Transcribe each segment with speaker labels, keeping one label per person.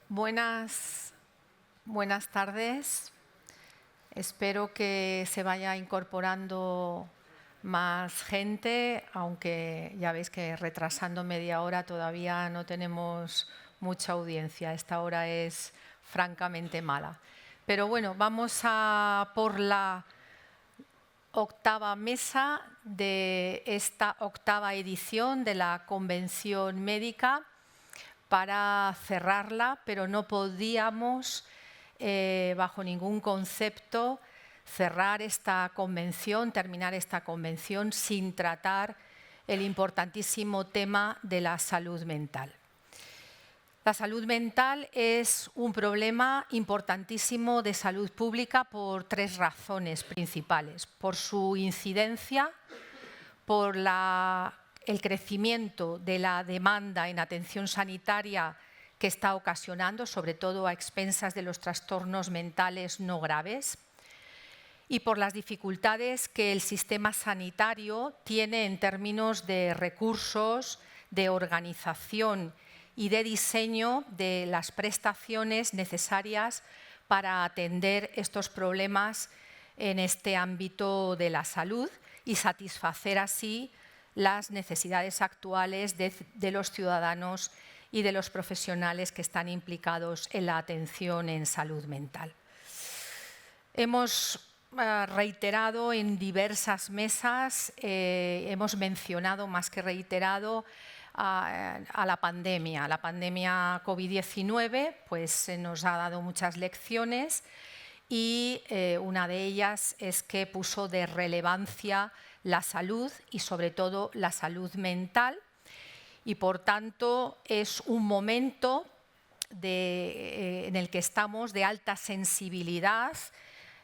Speaker 1: Buenas tardes. Espero que se vaya incorporando más gente, aunque ya veis que retrasando media hora todavía no tenemos mucha audiencia. Esta hora es francamente mala. Pero bueno, vamos a por la octava mesa de esta octava edición de la Convención Médica para cerrarla, pero no podíamos, bajo ningún concepto, cerrar esta convención, terminar esta convención sin tratar el importantísimo tema de la salud mental. La salud mental es un problema importantísimo de salud pública por tres razones principales: por su incidencia, por el crecimiento de la demanda en atención sanitaria que está ocasionando, sobre todo a expensas de los trastornos mentales no graves, y por las dificultades que el sistema sanitario tiene en términos de recursos, de organización y de diseño de las prestaciones necesarias para atender estos problemas en este ámbito de la salud y satisfacer así las necesidades actuales de los ciudadanos y de los profesionales que están implicados en la atención en salud mental. Hemos reiterado en diversas mesas, hemos mencionado más que reiterado a la pandemia. La pandemia COVID-19 pues, nos ha dado muchas lecciones y una de ellas es que puso de relevancia la salud y sobre todo la salud mental, y por tanto es un momento en el que estamos de alta sensibilidad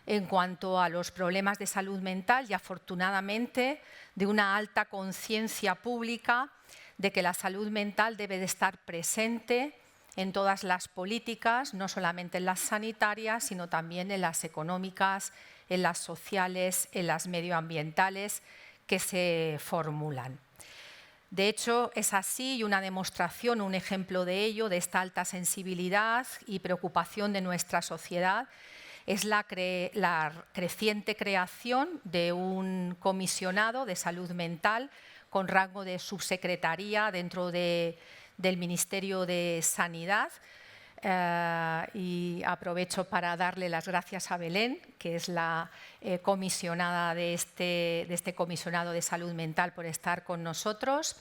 Speaker 1: en cuanto a los problemas de salud mental y afortunadamente de una alta conciencia pública de que la salud mental debe de estar presente en todas las políticas, no solamente en las sanitarias, sino también en las económicas, en las sociales, en las medioambientales que se formulan. De hecho, es así, y una demostración, un ejemplo de ello, de esta alta sensibilidad y preocupación de nuestra sociedad, es la creciente creación de un comisionado de salud mental con rango de subsecretaría dentro del Ministerio de Sanidad. Y aprovecho para darle las gracias a Belén, que es la comisionada de este comisionado de salud mental, por estar con nosotros.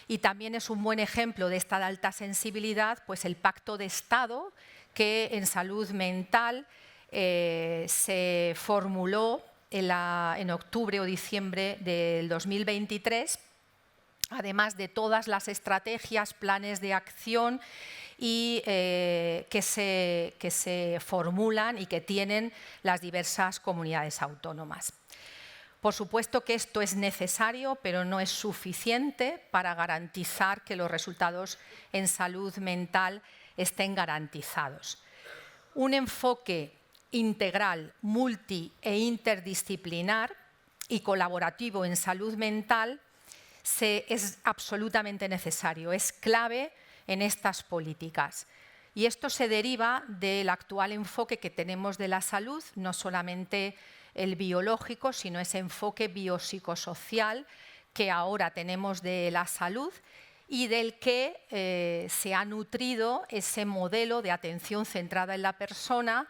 Speaker 1: Y también es un buen ejemplo de esta alta sensibilidad, pues el Pacto de Estado que en salud mental se formuló en octubre o diciembre del 2023, además de todas las estrategias, planes de acción y que se formulan y que tienen las diversas comunidades autónomas. Por supuesto que esto es necesario, pero no es suficiente para garantizar que los resultados en salud mental estén garantizados. Un enfoque integral, multi e interdisciplinar y colaborativo en salud mental es absolutamente necesario, es clave en estas políticas. Y esto se deriva del actual enfoque que tenemos de la salud, no solamente el biológico, sino ese enfoque biopsicosocial que ahora tenemos de la salud y del que se ha nutrido ese modelo de atención centrada en la persona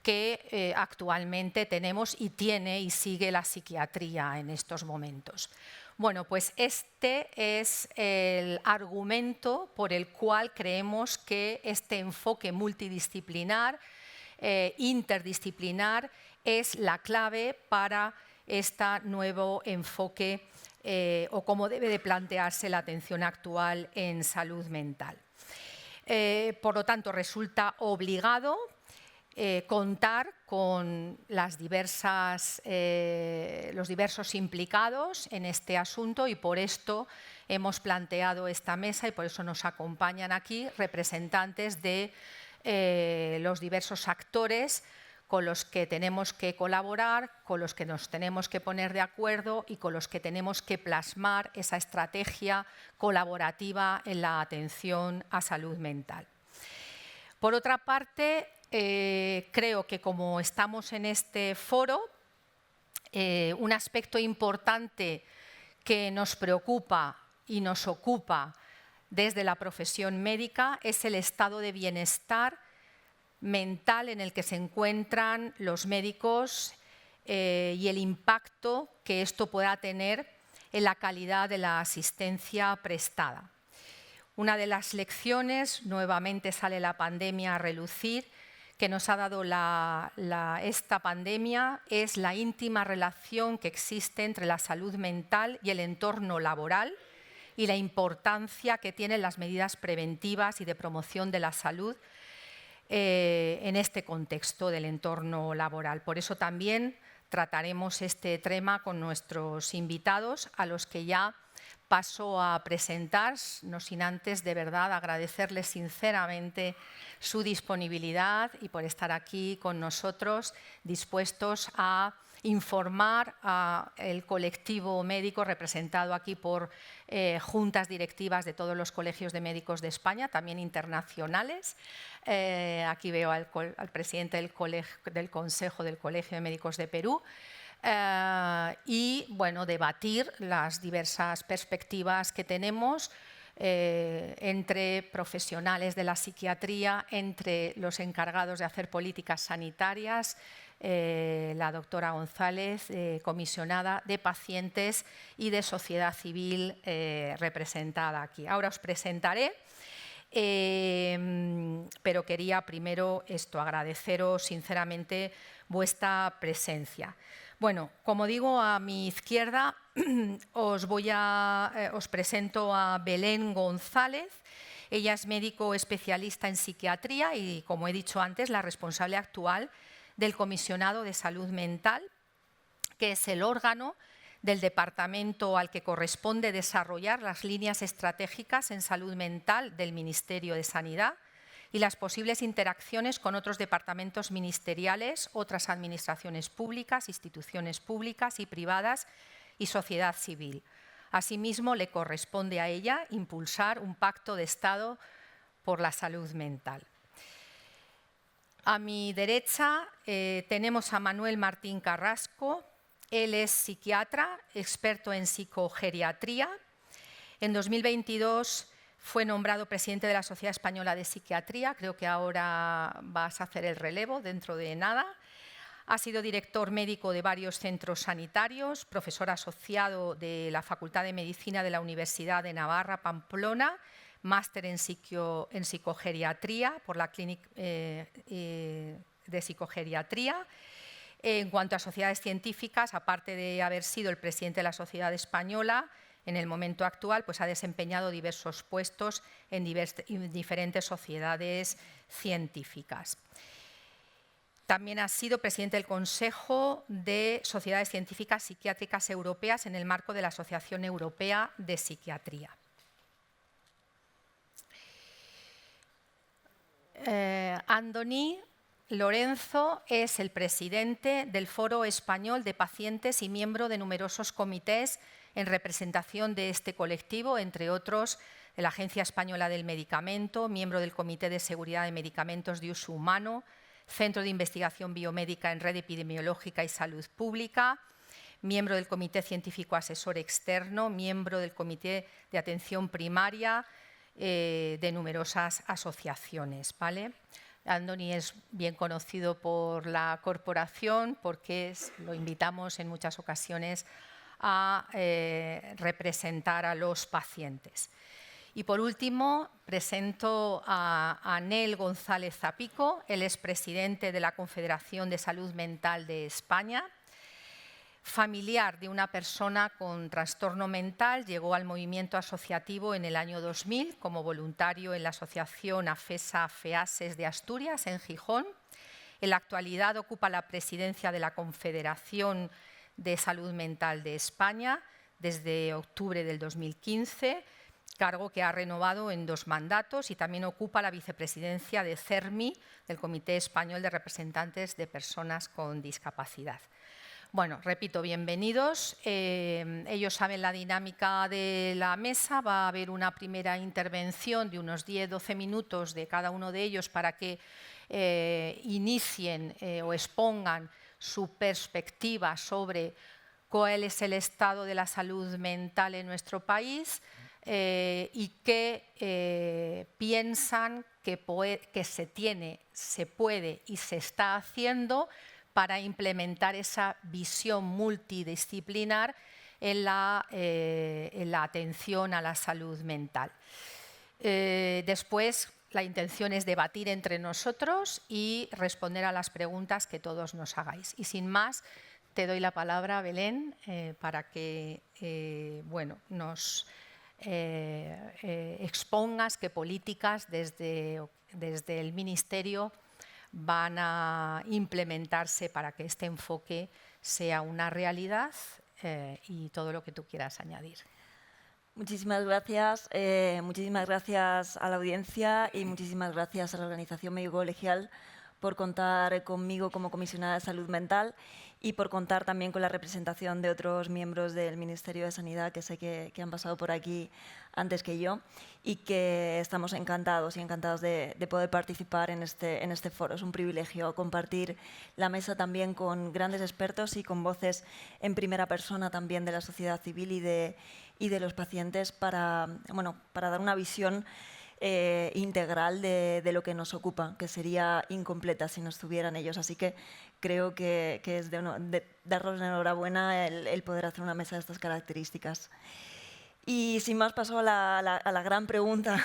Speaker 1: que actualmente tenemos y tiene y sigue la psiquiatría en estos momentos. Bueno, pues este es el argumento por el cual creemos que este enfoque multidisciplinar, interdisciplinar, es la clave para este nuevo enfoque o cómo debe de plantearse la atención actual en salud mental. Por lo tanto, resulta obligado contar con los diversos implicados en este asunto, y por esto hemos planteado esta mesa y por eso nos acompañan aquí representantes de los diversos actores con los que tenemos que colaborar, con los que nos tenemos que poner de acuerdo y con los que tenemos que plasmar esa estrategia colaborativa en la atención a salud mental. Por otra parte, creo que como estamos en este foro, un aspecto importante que nos preocupa y nos ocupa desde la profesión médica es el estado de bienestar mental en el que se encuentran los médicos y el impacto que esto pueda tener en la calidad de la asistencia prestada. Una de las lecciones, nuevamente sale la pandemia a relucir, que nos ha dado esta pandemia es la íntima relación que existe entre la salud mental y el entorno laboral y la importancia que tienen las medidas preventivas y de promoción de la salud en este contexto del entorno laboral. Por eso también trataremos este tema con nuestros invitados, a los que ya paso a presentar, no sin antes de verdad agradecerles sinceramente su disponibilidad y por estar aquí con nosotros, dispuestos a informar al colectivo médico representado aquí por juntas directivas de todos los colegios de médicos de España, también internacionales. Aquí veo al presidente del Consejo del Colegio de Médicos de Perú. Y bueno, debatir las diversas perspectivas que tenemos entre profesionales de la psiquiatría, entre los encargados de hacer políticas sanitarias, la doctora González, comisionada de pacientes y de sociedad civil representada aquí. Ahora os presentaré, pero quería primero agradeceros sinceramente vuestra presencia. Bueno, como digo, a mi izquierda os presento a Belén González. Ella es médico especialista en psiquiatría y, como he dicho antes, la responsable actual del Comisionado de Salud Mental, que es el órgano del departamento al que corresponde desarrollar las líneas estratégicas en salud mental del Ministerio de Sanidad y las posibles interacciones con otros departamentos ministeriales, otras administraciones públicas, instituciones públicas y privadas y sociedad civil. Asimismo, le corresponde a ella impulsar un pacto de Estado por la salud mental. A mi derecha tenemos a Manuel Martín Carrasco. Él es psiquiatra, experto en psicogeriatría. En 2022 fue nombrado presidente de la Sociedad Española de Psiquiatría. Creo que ahora vas a hacer el relevo dentro de nada. Ha sido director médico de varios centros sanitarios, profesor asociado de la Facultad de Medicina de la Universidad de Navarra, Pamplona, máster en psicogeriatría por la Clínica de Psicogeriatría. En cuanto a sociedades científicas, aparte de haber sido el presidente de la Sociedad Española, en el momento actual pues ha desempeñado diversos puestos en diferentes sociedades científicas. También ha sido presidente del Consejo de Sociedades Científicas Psiquiátricas Europeas en el marco de la Asociación Europea de Psiquiatría. Andoni Lorenzo es el presidente del Foro Español de Pacientes y miembro de numerosos comités en representación de este colectivo, entre otros de la Agencia Española del Medicamento, miembro del Comité de Seguridad de Medicamentos de Uso Humano, Centro de Investigación Biomédica en Red Epidemiológica y Salud Pública, miembro del Comité Científico Asesor Externo, miembro del Comité de Atención Primaria de numerosas asociaciones, ¿vale? Andoni es bien conocido por la corporación porque lo invitamos en muchas ocasiones a representar a los pacientes. Y por último, presento a Anel González Zapico. Él es presidente de la Confederación de Salud Mental de España. Familiar de una persona con trastorno mental, llegó al movimiento asociativo en el año 2000 como voluntario en la asociación AFESA-FEASES de Asturias, en Gijón. En la actualidad ocupa la presidencia de la Confederación de Salud Mental de España desde octubre del 2015, cargo que ha renovado en 2 mandatos, y también ocupa la vicepresidencia de CERMI, del Comité Español de Representantes de Personas con Discapacidad. Bueno, repito, bienvenidos. Ellos saben la dinámica de la mesa. Va a haber una primera intervención de unos 10-12 minutos de cada uno de ellos para que inicien o expongan su perspectiva sobre cuál es el estado de la salud mental en nuestro país y qué piensan que se puede y se está haciendo para implementar esa visión multidisciplinar en la atención a la salud mental. Después, la intención es debatir entre nosotros y responder a las preguntas que todos nos hagáis. Y sin más, te doy la palabra, Belén, para que nos expongas qué políticas desde el Ministerio van a implementarse para que este enfoque sea una realidad y todo lo que tú quieras añadir.
Speaker 2: Muchísimas gracias a la audiencia y muchísimas gracias a la organización Médico Colegial por contar conmigo como comisionada de salud mental y por contar también con la representación de otros miembros del Ministerio de Sanidad que sé que han pasado por aquí antes que yo y que estamos encantados y encantados de poder participar en este foro. Es un privilegio compartir la mesa también con grandes expertos y con voces en primera persona también de la sociedad civil y de los pacientes para dar una visión integral de lo que nos ocupa, que sería incompleta si no estuvieran ellos. Así que creo que es de darles enhorabuena el poder hacer una mesa de estas características. Y sin más paso a la gran pregunta,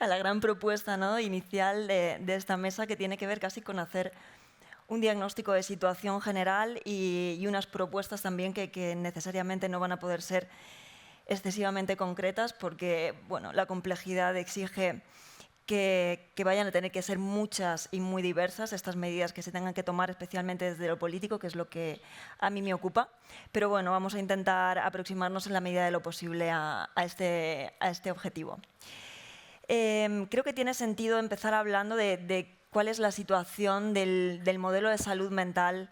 Speaker 2: a la gran propuesta, ¿no?, inicial de esta mesa, que tiene que ver casi con hacer un diagnóstico de situación general y unas propuestas también que necesariamente no van a poder ser excesivamente concretas porque la complejidad exige que vayan a tener que ser muchas y muy diversas estas medidas que se tengan que tomar, especialmente desde lo político, que es lo que a mí me ocupa. Pero vamos a intentar aproximarnos en la medida de lo posible a este objetivo. Creo que tiene sentido empezar hablando de cuál es la situación del modelo de salud mental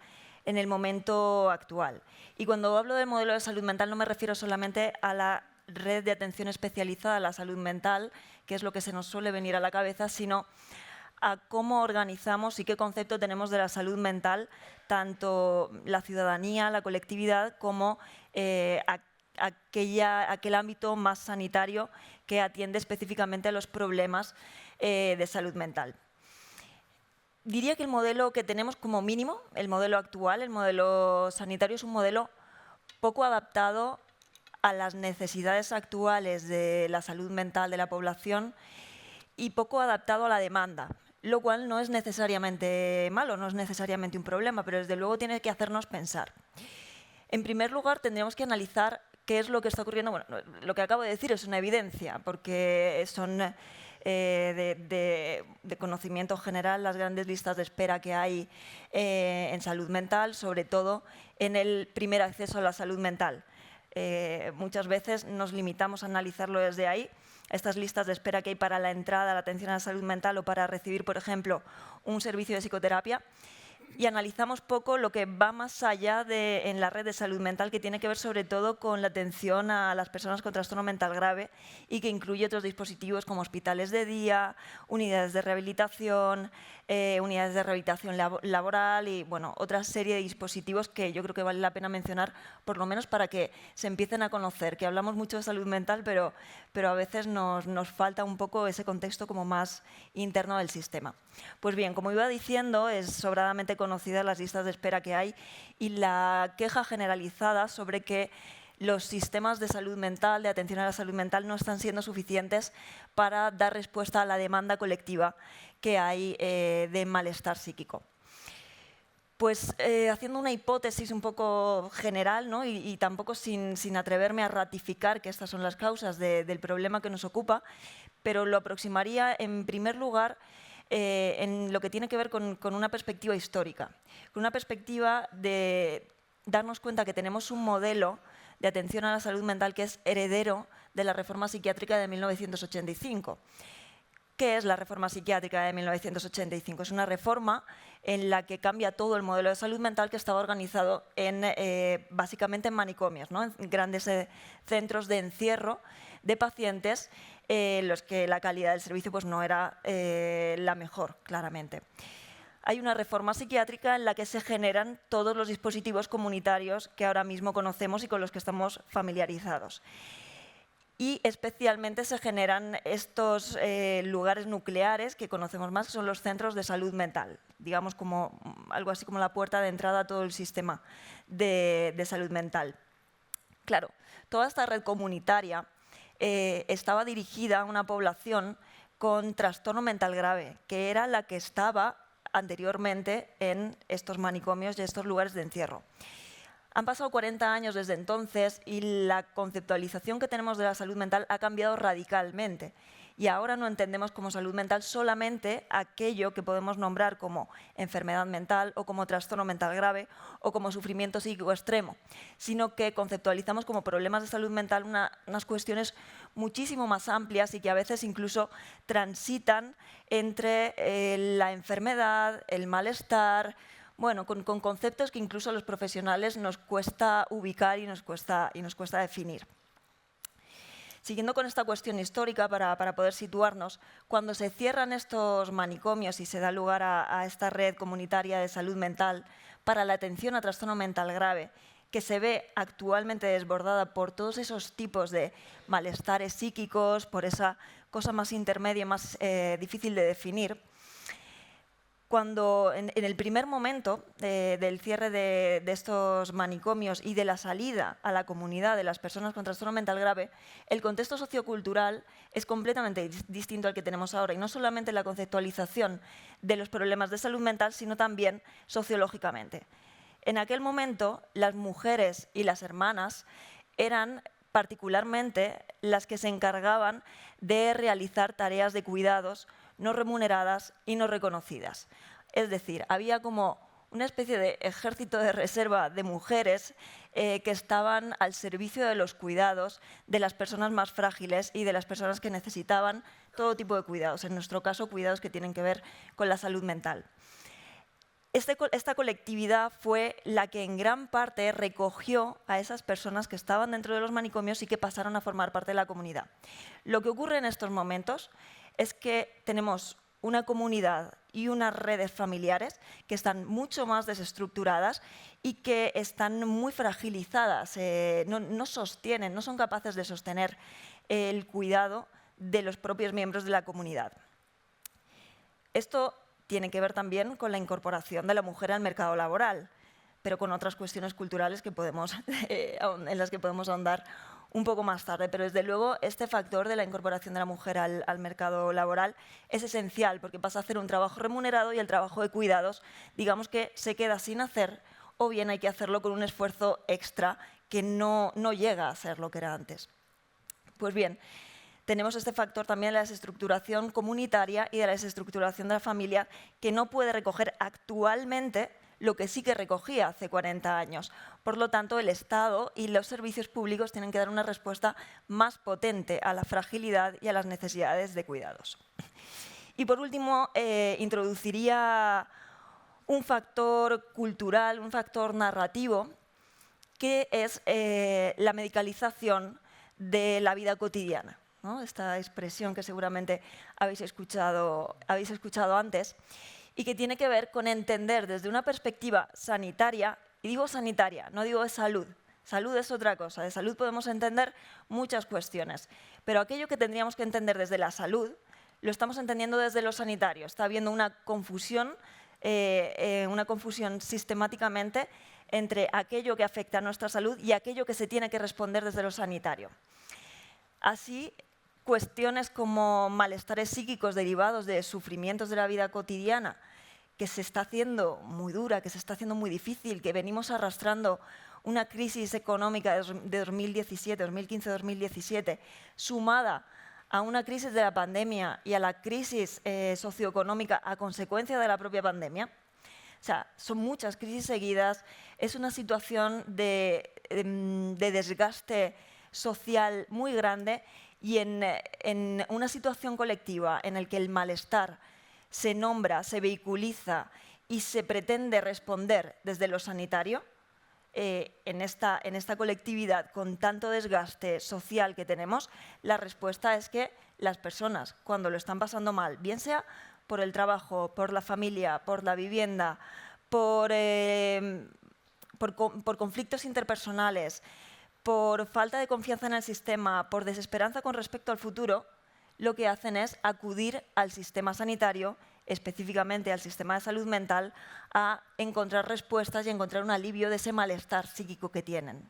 Speaker 2: en el momento actual. Y cuando hablo del modelo de salud mental no me refiero solamente a la red de atención especializada a la salud mental, que es lo que se nos suele venir a la cabeza, sino a cómo organizamos y qué concepto tenemos de la salud mental, tanto la ciudadanía, la colectividad, como aquel ámbito más sanitario que atiende específicamente a los problemas de salud mental. Diría que el modelo que tenemos como mínimo, el modelo actual, el modelo sanitario, es un modelo poco adaptado a las necesidades actuales de la salud mental de la población y poco adaptado a la demanda, lo cual no es necesariamente malo, no es necesariamente un problema, pero desde luego tiene que hacernos pensar. En primer lugar, tendríamos que analizar qué es lo que está ocurriendo. Lo que acabo de decir es una evidencia, porque son de conocimiento general las grandes listas de espera que hay en salud mental, sobre todo en el primer acceso a la salud mental. Muchas veces nos limitamos a analizarlo desde ahí, estas listas de espera que hay para la entrada a la atención a la salud mental o para recibir, por ejemplo, un servicio de psicoterapia, y analizamos poco lo que va más allá en la red de salud mental, que tiene que ver sobre todo con la atención a las personas con trastorno mental grave y que incluye otros dispositivos como hospitales de día, unidades de rehabilitación laboral y otra serie de dispositivos que yo creo que vale la pena mencionar, por lo menos para que se empiecen a conocer, que hablamos mucho de salud mental, pero a veces nos falta un poco ese contexto como más interno del sistema. Pues bien, como iba diciendo, es sobradamente conocidas las listas de espera que hay y la queja generalizada sobre que los sistemas de salud mental, de atención a la salud mental, no están siendo suficientes para dar respuesta a la demanda colectiva que hay de malestar psíquico. Pues haciendo una hipótesis un poco general, ¿no?, y tampoco sin atreverme a ratificar que estas son las causas del problema que nos ocupa, pero lo aproximaría en primer lugar en lo que tiene que ver con una perspectiva histórica, con una perspectiva de darnos cuenta que tenemos un modelo de atención a la salud mental que es heredero de la reforma psiquiátrica de 1985, ¿Qué es la reforma psiquiátrica de 1985? Es una reforma en la que cambia todo el modelo de salud mental que estaba organizado básicamente en manicomios, ¿no? En grandes centros de encierro de pacientes, los que la calidad del servicio pues, no era la mejor, claramente. Hay una reforma psiquiátrica en la que se generan todos los dispositivos comunitarios que ahora mismo conocemos y con los que estamos familiarizados. Y especialmente se generan estos lugares nucleares que conocemos más, que son los centros de salud mental, digamos como algo así como la puerta de entrada a todo el sistema de salud mental. Claro, toda esta red comunitaria estaba dirigida a una población con trastorno mental grave, que era la que estaba anteriormente en estos manicomios y estos lugares de encierro. Han pasado 40 años desde entonces y la conceptualización que tenemos de la salud mental ha cambiado radicalmente. Y ahora no entendemos como salud mental solamente aquello que podemos nombrar como enfermedad mental o como trastorno mental grave o como sufrimiento psíquico extremo, sino que conceptualizamos como problemas de salud mental unas cuestiones muchísimo más amplias y que a veces incluso transitan entre la enfermedad, el malestar, bueno, con conceptos que incluso a los profesionales nos cuesta ubicar y nos cuesta definir. Siguiendo con esta cuestión histórica, para poder situarnos, cuando se cierran estos manicomios y se da lugar a esta red comunitaria de salud mental para la atención a trastorno mental grave, que se ve actualmente desbordada por todos esos tipos de malestares psíquicos, por esa cosa más intermedia, más difícil de definir, cuando en el primer momento del cierre de estos manicomios y de la salida a la comunidad de las personas con trastorno mental grave, el contexto sociocultural es completamente distinto al que tenemos ahora, y no solamente la conceptualización de los problemas de salud mental, sino también sociológicamente. En aquel momento, las mujeres y las hermanas eran particularmente las que se encargaban de realizar tareas de cuidados no remuneradas y no reconocidas. Es decir, había como una especie de ejército de reserva de mujeres que estaban al servicio de los cuidados de las personas más frágiles y de las personas que necesitaban todo tipo de cuidados, en nuestro caso cuidados que tienen que ver con la salud mental. Esta colectividad fue la que en gran parte recogió a esas personas que estaban dentro de los manicomios y que pasaron a formar parte de la comunidad. Lo que ocurre en estos momentos es que tenemos una comunidad y unas redes familiares que están mucho más desestructuradas y que están muy fragilizadas, no sostienen, no son capaces de sostener el cuidado de los propios miembros de la comunidad. Esto tiene que ver también con la incorporación de la mujer al mercado laboral, pero con otras cuestiones culturales que en las que podemos ahondar un poco más tarde. Pero desde luego este factor de la incorporación de la mujer al mercado laboral es esencial, porque pasa a hacer un trabajo remunerado y el trabajo de cuidados, digamos que se queda sin hacer, o bien hay que hacerlo con un esfuerzo extra que no llega a ser lo que era antes. Pues bien, tenemos este factor también de la desestructuración comunitaria y de la desestructuración de la familia, que no puede recoger actualmente lo que sí que recogía hace 40 años. Por lo tanto, el Estado y los servicios públicos tienen que dar una respuesta más potente a la fragilidad y a las necesidades de cuidados. Y por último, introduciría un factor cultural, un factor narrativo, que es la medicalización de la vida cotidiana, ¿no? Esta expresión que seguramente habéis escuchado antes, y que tiene que ver con entender desde una perspectiva sanitaria, y digo sanitaria, no digo de salud. Salud es otra cosa, de salud podemos entender muchas cuestiones, pero aquello que tendríamos que entender desde la salud lo estamos entendiendo desde lo sanitario. Está habiendo una confusión sistemáticamente entre aquello que afecta a nuestra salud y aquello que se tiene que responder desde lo sanitario. Así, cuestiones como malestares psíquicos derivados de sufrimientos de la vida cotidiana, que se está haciendo muy dura, que se está haciendo muy difícil, que venimos arrastrando una crisis económica de 2017, 2015-2017, sumada a una crisis de la pandemia y a la crisis socioeconómica a consecuencia de la propia pandemia. O sea, son muchas crisis seguidas, es una situación de desgaste social muy grande Y en una situación colectiva en la que el malestar se nombra, se vehiculiza y se pretende responder desde lo sanitario, en esta colectividad con tanto desgaste social que tenemos, la respuesta es que las personas, cuando lo están pasando mal, bien sea por el trabajo, por la familia, por la vivienda, por conflictos interpersonales, por falta de confianza en el sistema, por desesperanza con respecto al futuro, lo que hacen es acudir al sistema sanitario, específicamente al sistema de salud mental, a encontrar respuestas y encontrar un alivio de ese malestar psíquico que tienen.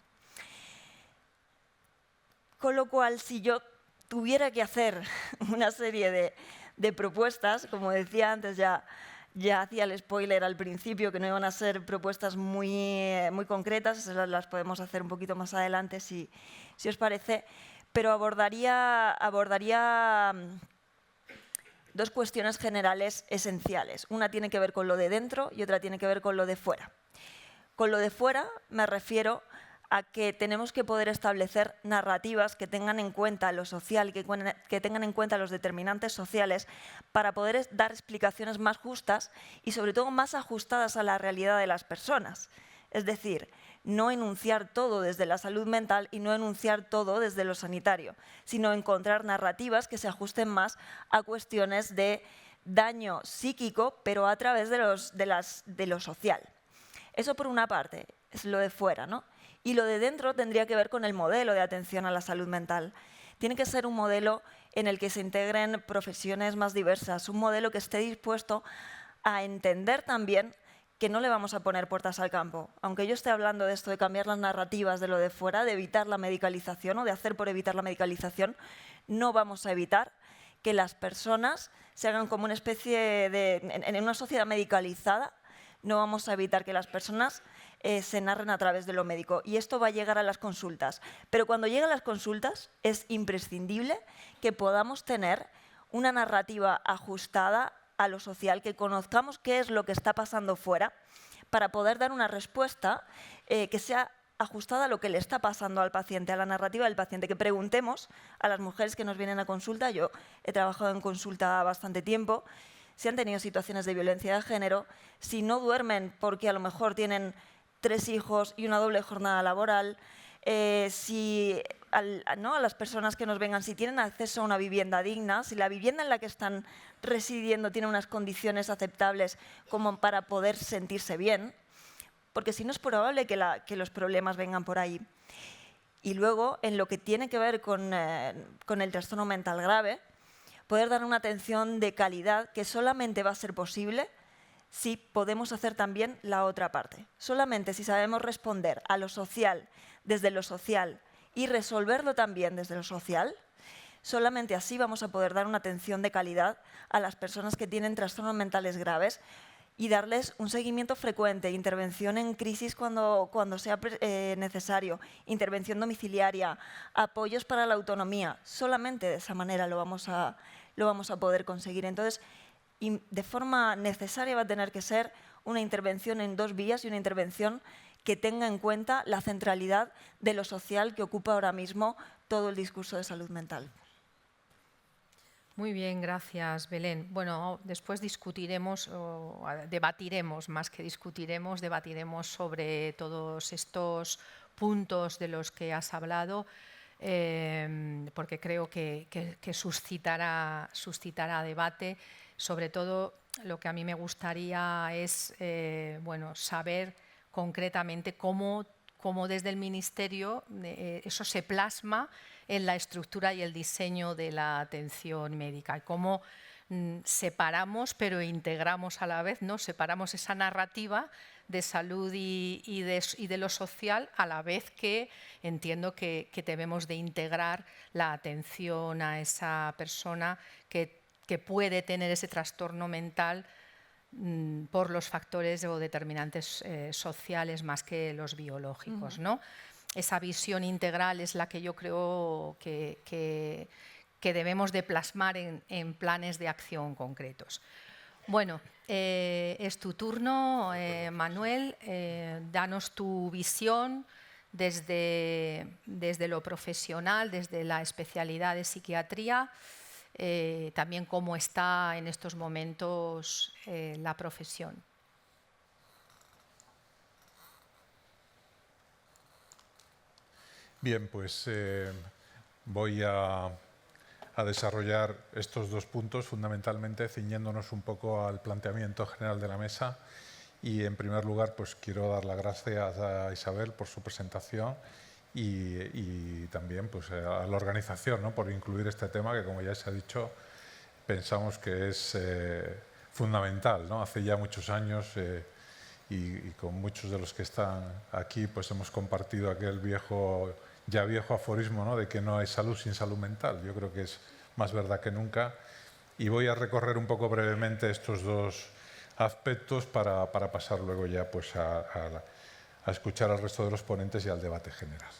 Speaker 2: Con lo cual, si yo tuviera que hacer una serie de propuestas, como decía antes, ya hacía el spoiler al principio, que no iban a ser propuestas muy concretas, esas las podemos hacer un poquito más adelante si os parece, pero abordaría dos cuestiones generales esenciales. Una tiene que ver con lo de dentro y otra tiene que ver con lo de fuera. Con lo de fuera me refiero a que tenemos que poder establecer narrativas que tengan en cuenta lo social, que tengan en cuenta los determinantes sociales para poder dar explicaciones más justas y sobre todo más ajustadas a la realidad de las personas. Es decir, no enunciar todo desde la salud mental y no enunciar todo desde lo sanitario, sino encontrar narrativas que se ajusten más a cuestiones de daño psíquico, pero a través de lo social. Eso por una parte, es lo de fuera, ¿no? Y lo de dentro tendría que ver con el modelo de atención a la salud mental. Tiene que ser un modelo en el que se integren profesiones más diversas, un modelo que esté dispuesto a entender también que no le vamos a poner puertas al campo. Aunque yo esté hablando de esto de cambiar las narrativas de lo de fuera, de evitar la medicalización o de hacer por evitar la medicalización, no vamos a evitar que las personas se hagan como una especie de... En una sociedad medicalizada, no vamos a evitar que las personas se narren a través de lo médico. Y esto va a llegar a las consultas. Pero cuando lleguen las consultas es imprescindible que podamos tener una narrativa ajustada a lo social, que conozcamos qué es lo que está pasando fuera, para poder dar una respuesta que sea ajustada a lo que le está pasando al paciente, a la narrativa del paciente, que preguntemos a las mujeres que nos vienen a consulta. Yo he trabajado en consulta bastante tiempo, si han tenido situaciones de violencia de género, si no duermen porque a lo mejor tienen 3 hijos y una doble jornada laboral, a las personas que nos vengan, si tienen acceso a una vivienda digna, si la vivienda en la que están residiendo tiene unas condiciones aceptables como para poder sentirse bien, porque si no es probable que los problemas vengan por ahí. Y luego, en lo que tiene que ver con el trastorno mental grave, poder dar una atención de calidad que solamente va a ser posible si podemos hacer también la otra parte. Solamente si sabemos responder a lo social desde lo social y resolverlo también desde lo social, solamente así vamos a poder dar una atención de calidad a las personas que tienen trastornos mentales graves y darles un seguimiento frecuente, intervención en crisis cuando sea necesario, intervención domiciliaria, apoyos para la autonomía. Solamente de esa manera lo vamos a poder conseguir. Entonces, de forma necesaria va a tener que ser una intervención en 2 vías y una intervención que tenga en cuenta la centralidad de lo social que ocupa ahora mismo todo el discurso de salud mental.
Speaker 1: Muy bien, gracias, Belén. Bueno, después discutiremos, o debatiremos, más que discutiremos, debatiremos sobre todos estos puntos de los que has hablado, porque creo que suscitará debate. Sobre todo, lo que a mí me gustaría es saber concretamente cómo desde el Ministerio eso se plasma en la estructura y el diseño de la atención médica, y cómo separamos pero integramos a la vez, ¿no? Separamos esa narrativa de salud y de lo social, a la vez que entiendo que debemos de integrar la atención a esa persona que puede tener ese trastorno mental por los factores o determinantes sociales más que los biológicos, ¿no? Esa visión integral es la que yo creo que debemos de plasmar en planes de acción concretos. Bueno, es tu turno, Manuel. Danos tu visión desde lo profesional, desde la especialidad de psiquiatría, también cómo está en estos momentos la profesión.
Speaker 3: Bien, pues voy a desarrollar estos dos puntos, fundamentalmente ciñéndonos un poco al planteamiento general de la mesa. Y en primer lugar, pues quiero dar las gracias a Isabel por su presentación y también pues, a la organización, ¿no?, por incluir este tema que, como ya se ha dicho, pensamos que es fundamental, ¿no? Hace ya muchos años y con muchos de los que están aquí pues hemos compartido aquel viejo aforismo, ¿no?, de que no hay salud sin salud mental. Yo creo que es más verdad que nunca. Y voy a recorrer un poco brevemente estos dos aspectos para pasar luego ya pues, a escuchar al resto de los ponentes y al debate general.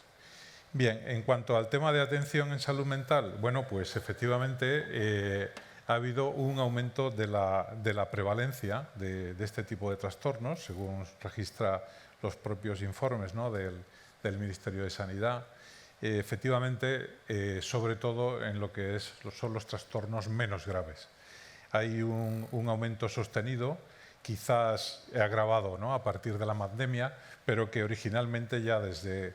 Speaker 3: Bien, en cuanto al tema de atención en salud mental, bueno, pues efectivamente ha habido un aumento de la prevalencia de este tipo de trastornos, según registra los propios informes, ¿no?, del Ministerio de Sanidad. Efectivamente, sobre todo en lo que son los trastornos menos graves. Hay un aumento sostenido, quizás agravado, ¿no?, a partir de la pandemia, pero que originalmente ya desde,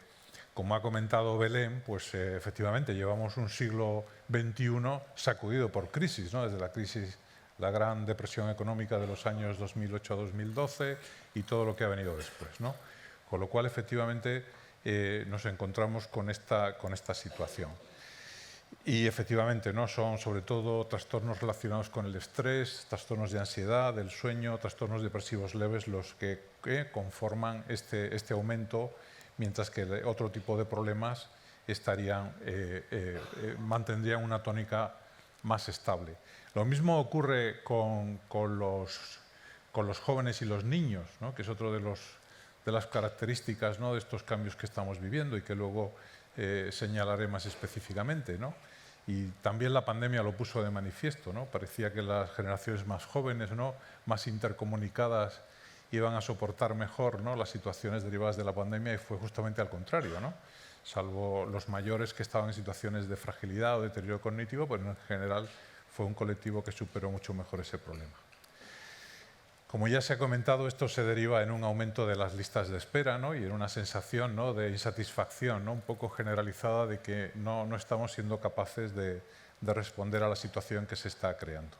Speaker 3: como ha comentado Belén, pues efectivamente llevamos un siglo XXI sacudido por crisis, ¿no?, desde la crisis, la gran depresión económica de los años 2008 a 2012 y todo lo que ha venido después, ¿no? Con lo cual, efectivamente, nos encontramos con esta situación. Y efectivamente, ¿no?, son sobre todo trastornos relacionados con el estrés, trastornos de ansiedad, del sueño, trastornos depresivos leves los que conforman este aumento, mientras que otro tipo de problemas mantendrían una tónica más estable. Lo mismo ocurre con los jóvenes y los niños, ¿no?, que es otro de las características, ¿no?, de estos cambios que estamos viviendo y que luego señalaré más específicamente, ¿no? Y también la pandemia lo puso de manifiesto, ¿no? Parecía que las generaciones más jóvenes, ¿no?, más intercomunicadas, iban a soportar mejor, ¿no?, las situaciones derivadas de la pandemia, y fue justamente al contrario, ¿no? Salvo los mayores que estaban en situaciones de fragilidad o deterioro cognitivo, pues en general fue un colectivo que superó mucho mejor ese problema. Como ya se ha comentado, esto se deriva en un aumento de las listas de espera, ¿no?, y en una sensación, ¿no?, de insatisfacción, ¿no?, un poco generalizada de que no estamos siendo capaces de responder a la situación que se está creando.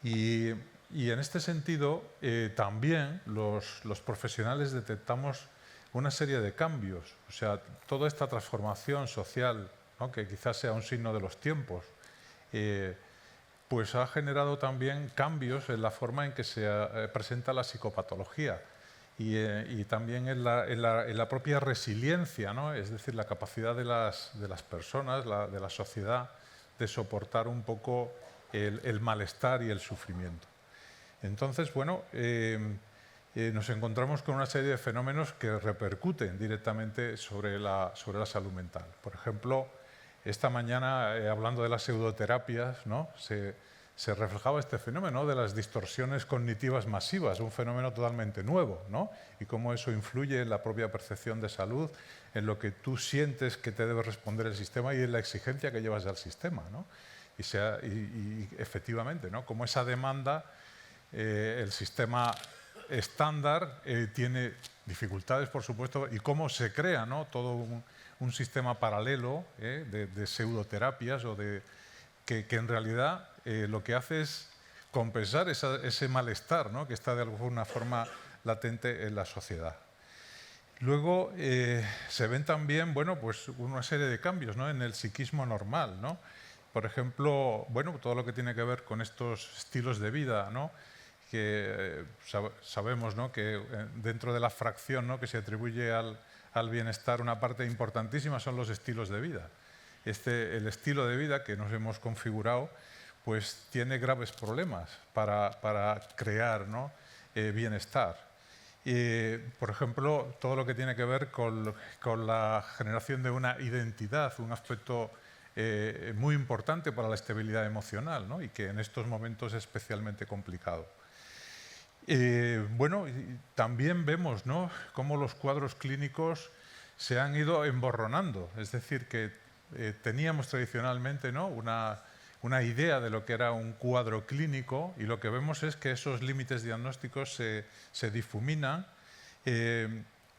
Speaker 3: Y en este sentido, también los profesionales detectamos una serie de cambios. O sea, toda esta transformación social, ¿no?, que quizás sea un signo de los tiempos, pues ha generado también cambios en la forma en que se presenta la psicopatología y también en la propia resiliencia, ¿no?, es decir, la capacidad de las personas, de la sociedad, de soportar un poco el malestar y el sufrimiento. Entonces, bueno, nos encontramos con una serie de fenómenos que repercuten directamente sobre la salud mental. Por ejemplo, esta mañana, hablando de las pseudoterapias, ¿no?, se reflejaba este fenómeno de las distorsiones cognitivas masivas, un fenómeno totalmente nuevo, ¿no?, y cómo eso influye en la propia percepción de salud, en lo que tú sientes que te debe responder el sistema y en la exigencia que llevas al sistema, ¿no? Y efectivamente, ¿no?, como esa demanda, el sistema estándar tiene dificultades, por supuesto, y cómo se crea, ¿no?, todo un sistema paralelo de pseudoterapias o que en realidad lo que hace es compensar ese malestar, ¿no?, que está de alguna forma latente en la sociedad. Luego se ven también, bueno, pues una serie de cambios, ¿no?, en el psiquismo normal, ¿no? Por ejemplo, bueno, todo lo que tiene que ver con estos estilos de vida, ¿no?, que sabemos, ¿no?, que dentro de la fracción, ¿no?, que se atribuye al bienestar, una parte importantísima son los estilos de vida. El estilo de vida que nos hemos configurado pues tiene graves problemas para crear, ¿no?, bienestar. Por ejemplo, todo lo que tiene que ver con la generación de una identidad, un aspecto muy importante para la estabilidad emocional, ¿no?, y que en estos momentos es especialmente complicado. Bueno, también vemos, ¿no?, cómo los cuadros clínicos se han ido emborronando. Es decir, que teníamos tradicionalmente, ¿no?, una idea de lo que era un cuadro clínico, y lo que vemos es que esos límites diagnósticos se difuminan.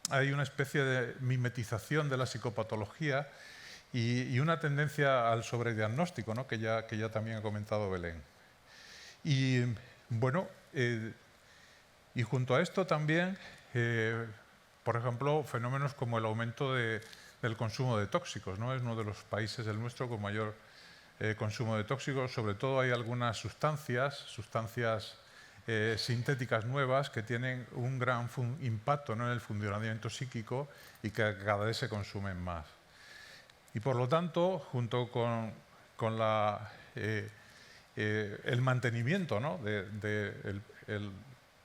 Speaker 3: Hay una especie de mimetización de la psicopatología y una tendencia al sobrediagnóstico, ¿no?, que ya también ha comentado Belén. Y bueno, y junto a esto también, por ejemplo, fenómenos como el aumento del consumo de tóxicos, ¿no? Es uno de los países del nuestro con mayor consumo de tóxicos. Sobre todo hay algunas sustancias sintéticas nuevas que tienen un gran impacto, ¿no?, en el funcionamiento psíquico y que cada vez se consumen más. Y por lo tanto, junto con el mantenimiento, ¿no?, de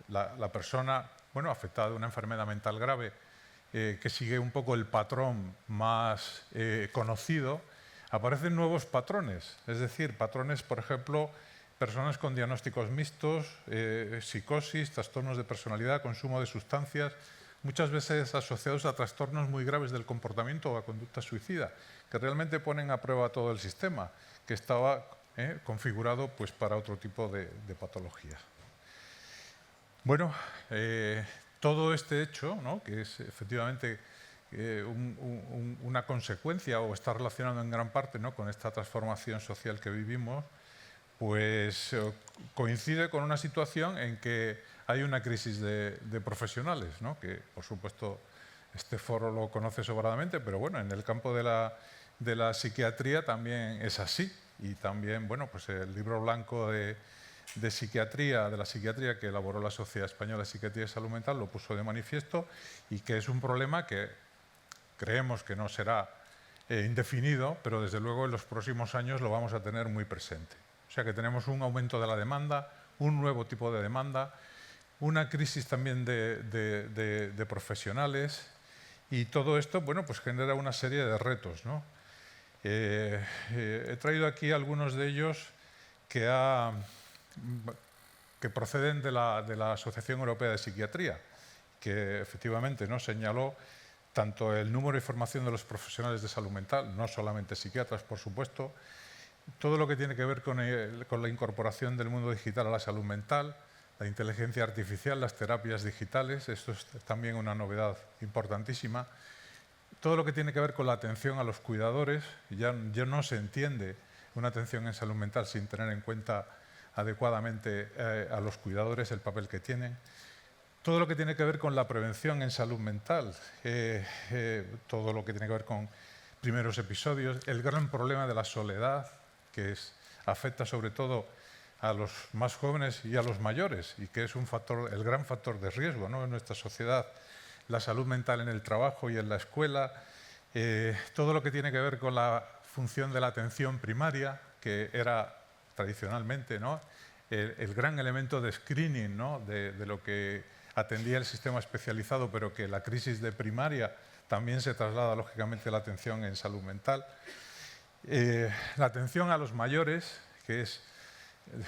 Speaker 3: la persona, bueno, afectada de una enfermedad mental grave, que sigue un poco el patrón más conocido, aparecen nuevos patrones. Es decir, patrones, por ejemplo, personas con diagnósticos mixtos, psicosis, trastornos de personalidad, consumo de sustancias, muchas veces asociados a trastornos muy graves del comportamiento o a conducta suicida, que realmente ponen a prueba todo el sistema, que estaba configurado pues, para otro tipo de patologías. Bueno, todo este hecho, ¿no?, que es efectivamente una consecuencia o está relacionado en gran parte, ¿no?, con esta transformación social que vivimos, pues coincide con una situación en que hay una crisis de profesionales, ¿no?, que por supuesto este foro lo conoce sobradamente, pero bueno, en el campo de la psiquiatría también es así. Y también, bueno, pues el libro blanco de la psiquiatría que elaboró la Sociedad Española de Psiquiatría y Salud Mental lo puso de manifiesto, y que es un problema que creemos que no será indefinido, pero desde luego en los próximos años lo vamos a tener muy presente. O sea que tenemos un aumento de la demanda, un nuevo tipo de demanda, una crisis también de profesionales, y todo esto, bueno, pues genera una serie de retos, ¿no? He traído aquí algunos de ellos que proceden de la Asociación Europea de Psiquiatría, que efectivamente, ¿no?, señaló tanto el número y formación de los profesionales de salud mental, no solamente psiquiatras, por supuesto, todo lo que tiene que ver con la incorporación del mundo digital a la salud mental, la inteligencia artificial, las terapias digitales, esto es también una novedad importantísima. Todo lo que tiene que ver con la atención a los cuidadores, ya no se entiende una atención en salud mental sin tener en cuenta adecuadamente a los cuidadores, el papel que tienen. Todo lo que tiene que ver con la prevención en salud mental, todo lo que tiene que ver con primeros episodios, el gran problema de la soledad, que afecta sobre todo a los más jóvenes y a los mayores, y que es el gran factor de riesgo, ¿no?, en nuestra sociedad. La salud mental en el trabajo y en la escuela, todo lo que tiene que ver con la función de la atención primaria, que era tradicionalmente, ¿no?, el gran elemento de screening, ¿no?, de lo que atendía el sistema especializado, pero que la crisis de primaria también se traslada lógicamente a la atención en salud mental. La atención a los mayores, que es,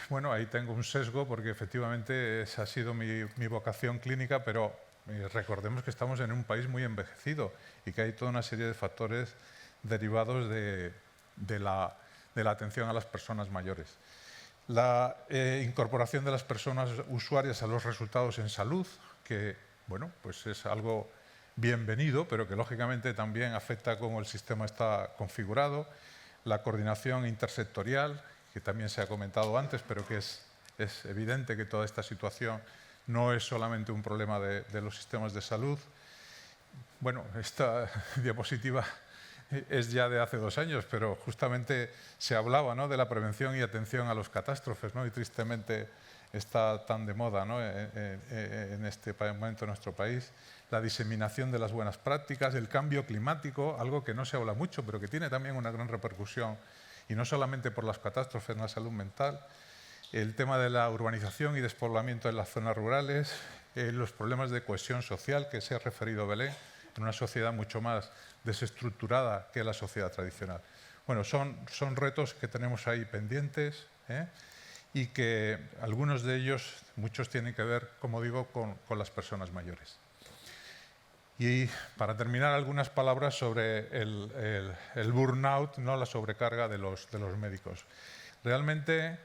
Speaker 3: bueno, ahí tengo un sesgo porque efectivamente esa ha sido mi vocación clínica, pero recordemos que estamos en un país muy envejecido y que hay toda una serie de factores derivados de la atención a las personas mayores. La incorporación de las personas usuarias a los resultados en salud, que bueno, pues es algo bienvenido, pero que lógicamente también afecta a cómo el sistema está configurado. La coordinación intersectorial, que también se ha comentado antes, pero que es evidente que toda esta situación no es solamente un problema de los sistemas de salud. Bueno, esta diapositiva es ya de hace 2 años, pero justamente se hablaba, ¿no?, de la prevención y atención a las catástrofes, ¿no?, y tristemente está tan de moda, ¿no?, en este momento en nuestro país. La diseminación de las buenas prácticas, el cambio climático, algo que no se habla mucho, pero que tiene también una gran repercusión, y no solamente por las catástrofes en la salud mental. El tema de la urbanización y despoblamiento en las zonas rurales, los problemas de cohesión social que se ha referido Belén, en una sociedad mucho más desestructurada que la sociedad tradicional. Bueno, son retos que tenemos ahí pendientes, y que algunos de ellos, muchos tienen que ver, como digo, con las personas mayores. Y para terminar, algunas palabras sobre el burnout, ¿no? La sobrecarga de los médicos. Realmente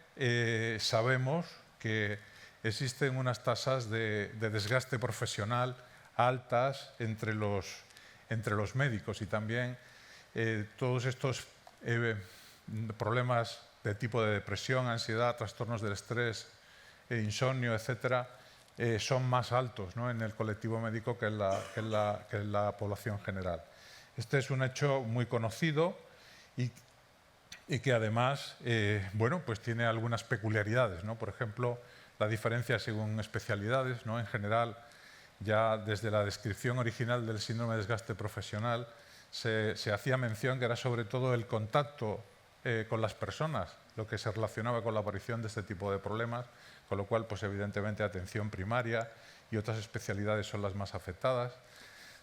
Speaker 3: sabemos que existen unas tasas de desgaste profesional altas entre los médicos y también todos estos problemas de tipo de depresión, ansiedad, trastornos del estrés, insomnio, etcétera, son más altos, ¿no? En el colectivo médico que en la población general. Este es un hecho muy conocido y que además bueno, pues tiene algunas peculiaridades, ¿no? Por ejemplo, la diferencia según especialidades, ¿no? En general, ya desde la descripción original del síndrome de desgaste profesional se hacía mención que era sobre todo el contacto con las personas lo que se relacionaba con la aparición de este tipo de problemas, con lo cual, pues evidentemente, atención primaria y otras especialidades son las más afectadas.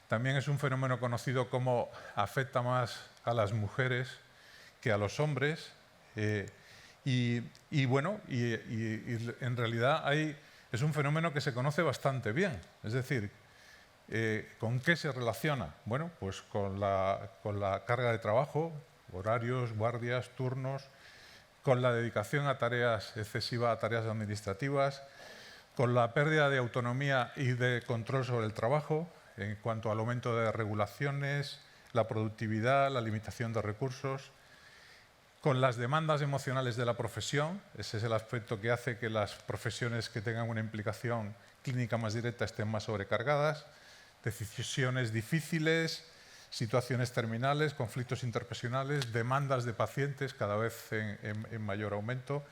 Speaker 3: También es un fenómeno conocido como afecta más a las mujeres que a los hombres bueno, en realidad es un fenómeno que se conoce bastante bien. Es decir, ¿con qué se relaciona? Bueno, pues con la carga de trabajo, horarios, guardias, turnos, con la dedicación a tareas excesiva a tareas administrativas, con la pérdida de autonomía y de control sobre el trabajo, en cuanto al aumento de regulaciones, la productividad, la limitación de recursos, con las demandas emocionales de la profesión. Ese es el aspecto que hace que las profesiones que tengan una implicación clínica más directa estén más sobrecargadas, decisiones difíciles, situaciones terminales, conflictos interpersonales, demandas de pacientes cada vez en mayor aumento,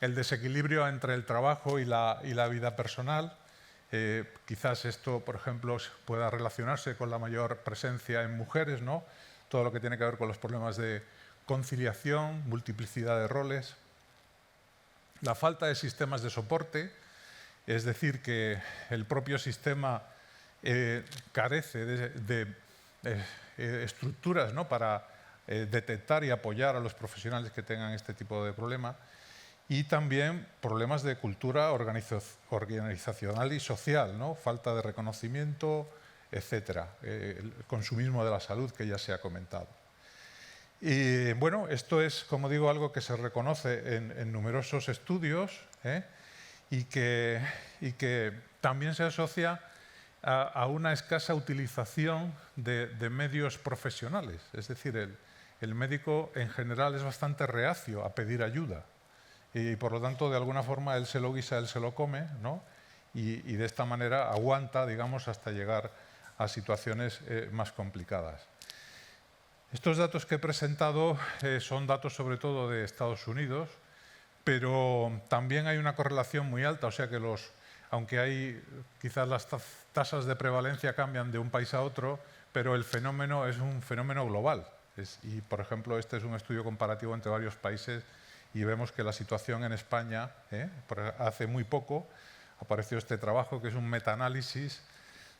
Speaker 3: el desequilibrio entre el trabajo y la vida personal. Quizás esto, por ejemplo, pueda relacionarse con la mayor presencia en mujeres, ¿no? Todo lo que tiene que ver con los problemas de conciliación, multiplicidad de roles, la falta de sistemas de soporte, es decir, que el propio sistema carece de estructuras, ¿no? Para detectar y apoyar a los profesionales que tengan este tipo de problema, y también problemas de cultura organizacional y social, ¿no? Falta de reconocimiento, etcétera, el consumismo de la salud que ya se ha comentado. Y bueno, esto es, como digo, algo que se reconoce en numerosos estudios y que también se asocia a una escasa utilización de medios profesionales. Es decir, el médico en general es bastante reacio a pedir ayuda y por lo tanto, de alguna forma, él se lo guisa, él se lo come, ¿no? Y de esta manera aguanta, digamos, hasta llegar a situaciones más complicadas. Estos datos que he presentado son datos sobre todo de Estados Unidos, pero también hay una correlación muy alta, o sea que aunque quizás las tasas de prevalencia cambian de un país a otro, pero el fenómeno es un fenómeno global. Y, por ejemplo, este es un estudio comparativo entre varios países y vemos que la situación en España, hace muy poco, apareció este trabajo que es un metaanálisis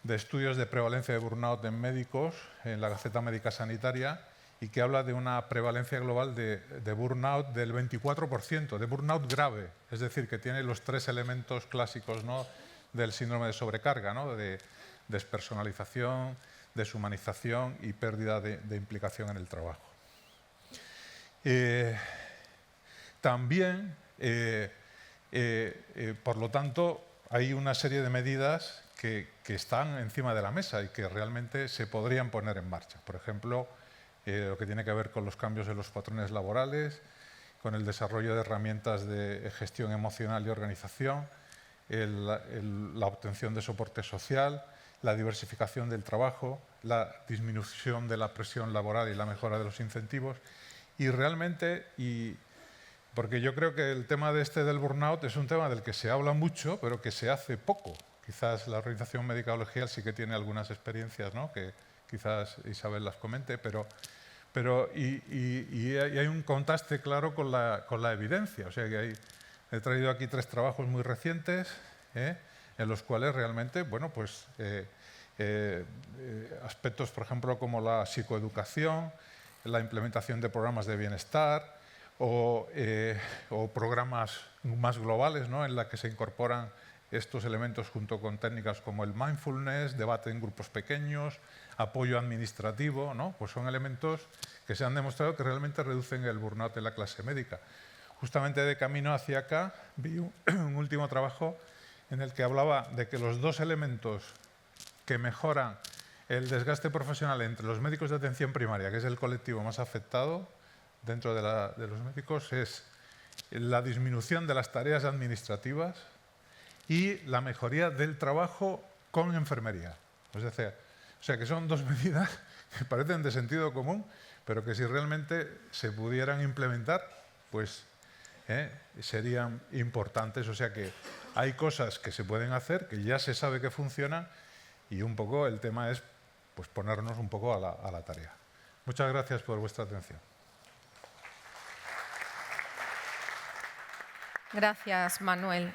Speaker 3: de estudios de prevalencia de burnout en médicos en la Gaceta Médica Sanitaria y que habla de una prevalencia global de burnout del 24%, de burnout grave, es decir, que tiene los tres elementos clásicos, ¿no? Del síndrome de sobrecarga, ¿no? De despersonalización, deshumanización y pérdida de implicación en el trabajo. También, por lo tanto, hay una serie de medidas que están encima de la mesa y que realmente se podrían poner en marcha. Por ejemplo, lo que tiene que ver con los cambios en los patrones laborales, con el desarrollo de herramientas de gestión emocional y organización, la obtención de soporte social, la diversificación del trabajo, la disminución de la presión laboral y la mejora de los incentivos. Y realmente, porque yo creo que el tema del burnout es un tema del que se habla mucho, pero que se hace poco. Quizás la Organización Médica Colegial sí que tiene algunas experiencias, ¿no? Que quizás Isabel las comente, y hay un contraste claro con la evidencia. O sea que he traído aquí 3 trabajos muy recientes en los cuales realmente, bueno, pues aspectos, por ejemplo, como la psicoeducación, la implementación de programas de bienestar o programas más globales, ¿no? En la que se incorporan estos elementos junto con técnicas como el mindfulness, debate en grupos pequeños, apoyo administrativo, ¿no? Pues son elementos que se han demostrado que realmente reducen el burnout en la clase médica. Justamente de camino hacia acá vi un último trabajo en el que hablaba de que los dos elementos que mejoran el desgaste profesional entre los médicos de atención primaria, que es el colectivo más afectado dentro de los médicos, es la disminución de las tareas administrativas y la mejoría del trabajo con enfermería. O sea que son dos medidas que parecen de sentido común, pero que si realmente se pudieran implementar, pues serían importantes. O sea que hay cosas que se pueden hacer, que ya se sabe que funcionan, y un poco el tema es pues ponernos un poco a la tarea. Muchas gracias por vuestra atención.
Speaker 1: Gracias, Manuel.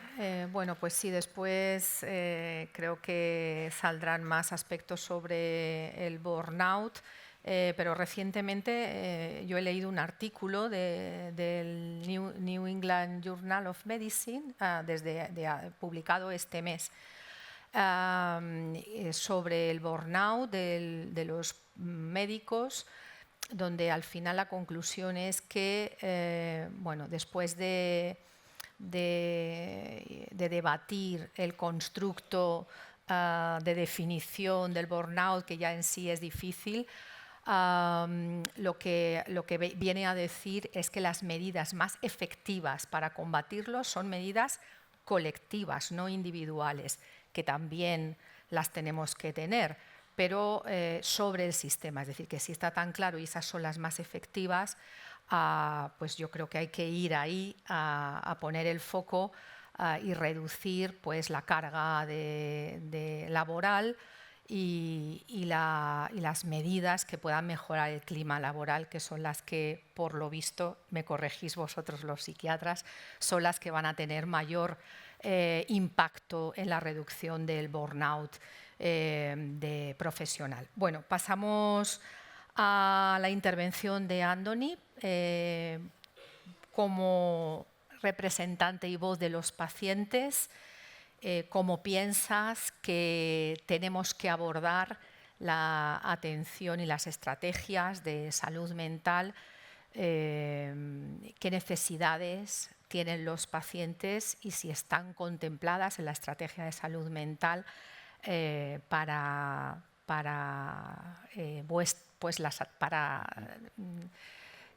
Speaker 1: Bueno, pues sí, después creo que saldrán más aspectos sobre el burnout, pero recientemente yo he leído un artículo del New England Journal of Medicine, publicado este mes, sobre el burnout de los médicos, donde al final la conclusión es que, bueno, después de debatir el constructo de definición del burnout, que ya en sí es difícil, lo que viene a decir es que las medidas más efectivas para combatirlo son medidas colectivas, no individuales, que también las tenemos que tener, pero sobre el sistema. Es decir, que si está tan claro y esas son las más efectivas, pues yo creo que hay que ir ahí a poner el foco y reducir pues, la carga laboral y las medidas que puedan mejorar el clima laboral, que son las que, por lo visto, me corregís vosotros los psiquiatras, son las que van a tener mayor impacto en la reducción del burnout de profesional. Bueno, pasamos a la intervención de Andoni como representante y voz de los pacientes. ¿Cómo piensas que tenemos que abordar la atención y las estrategias de salud mental? ¿Qué necesidades tienen los pacientes y si están contempladas en la estrategia de salud mental para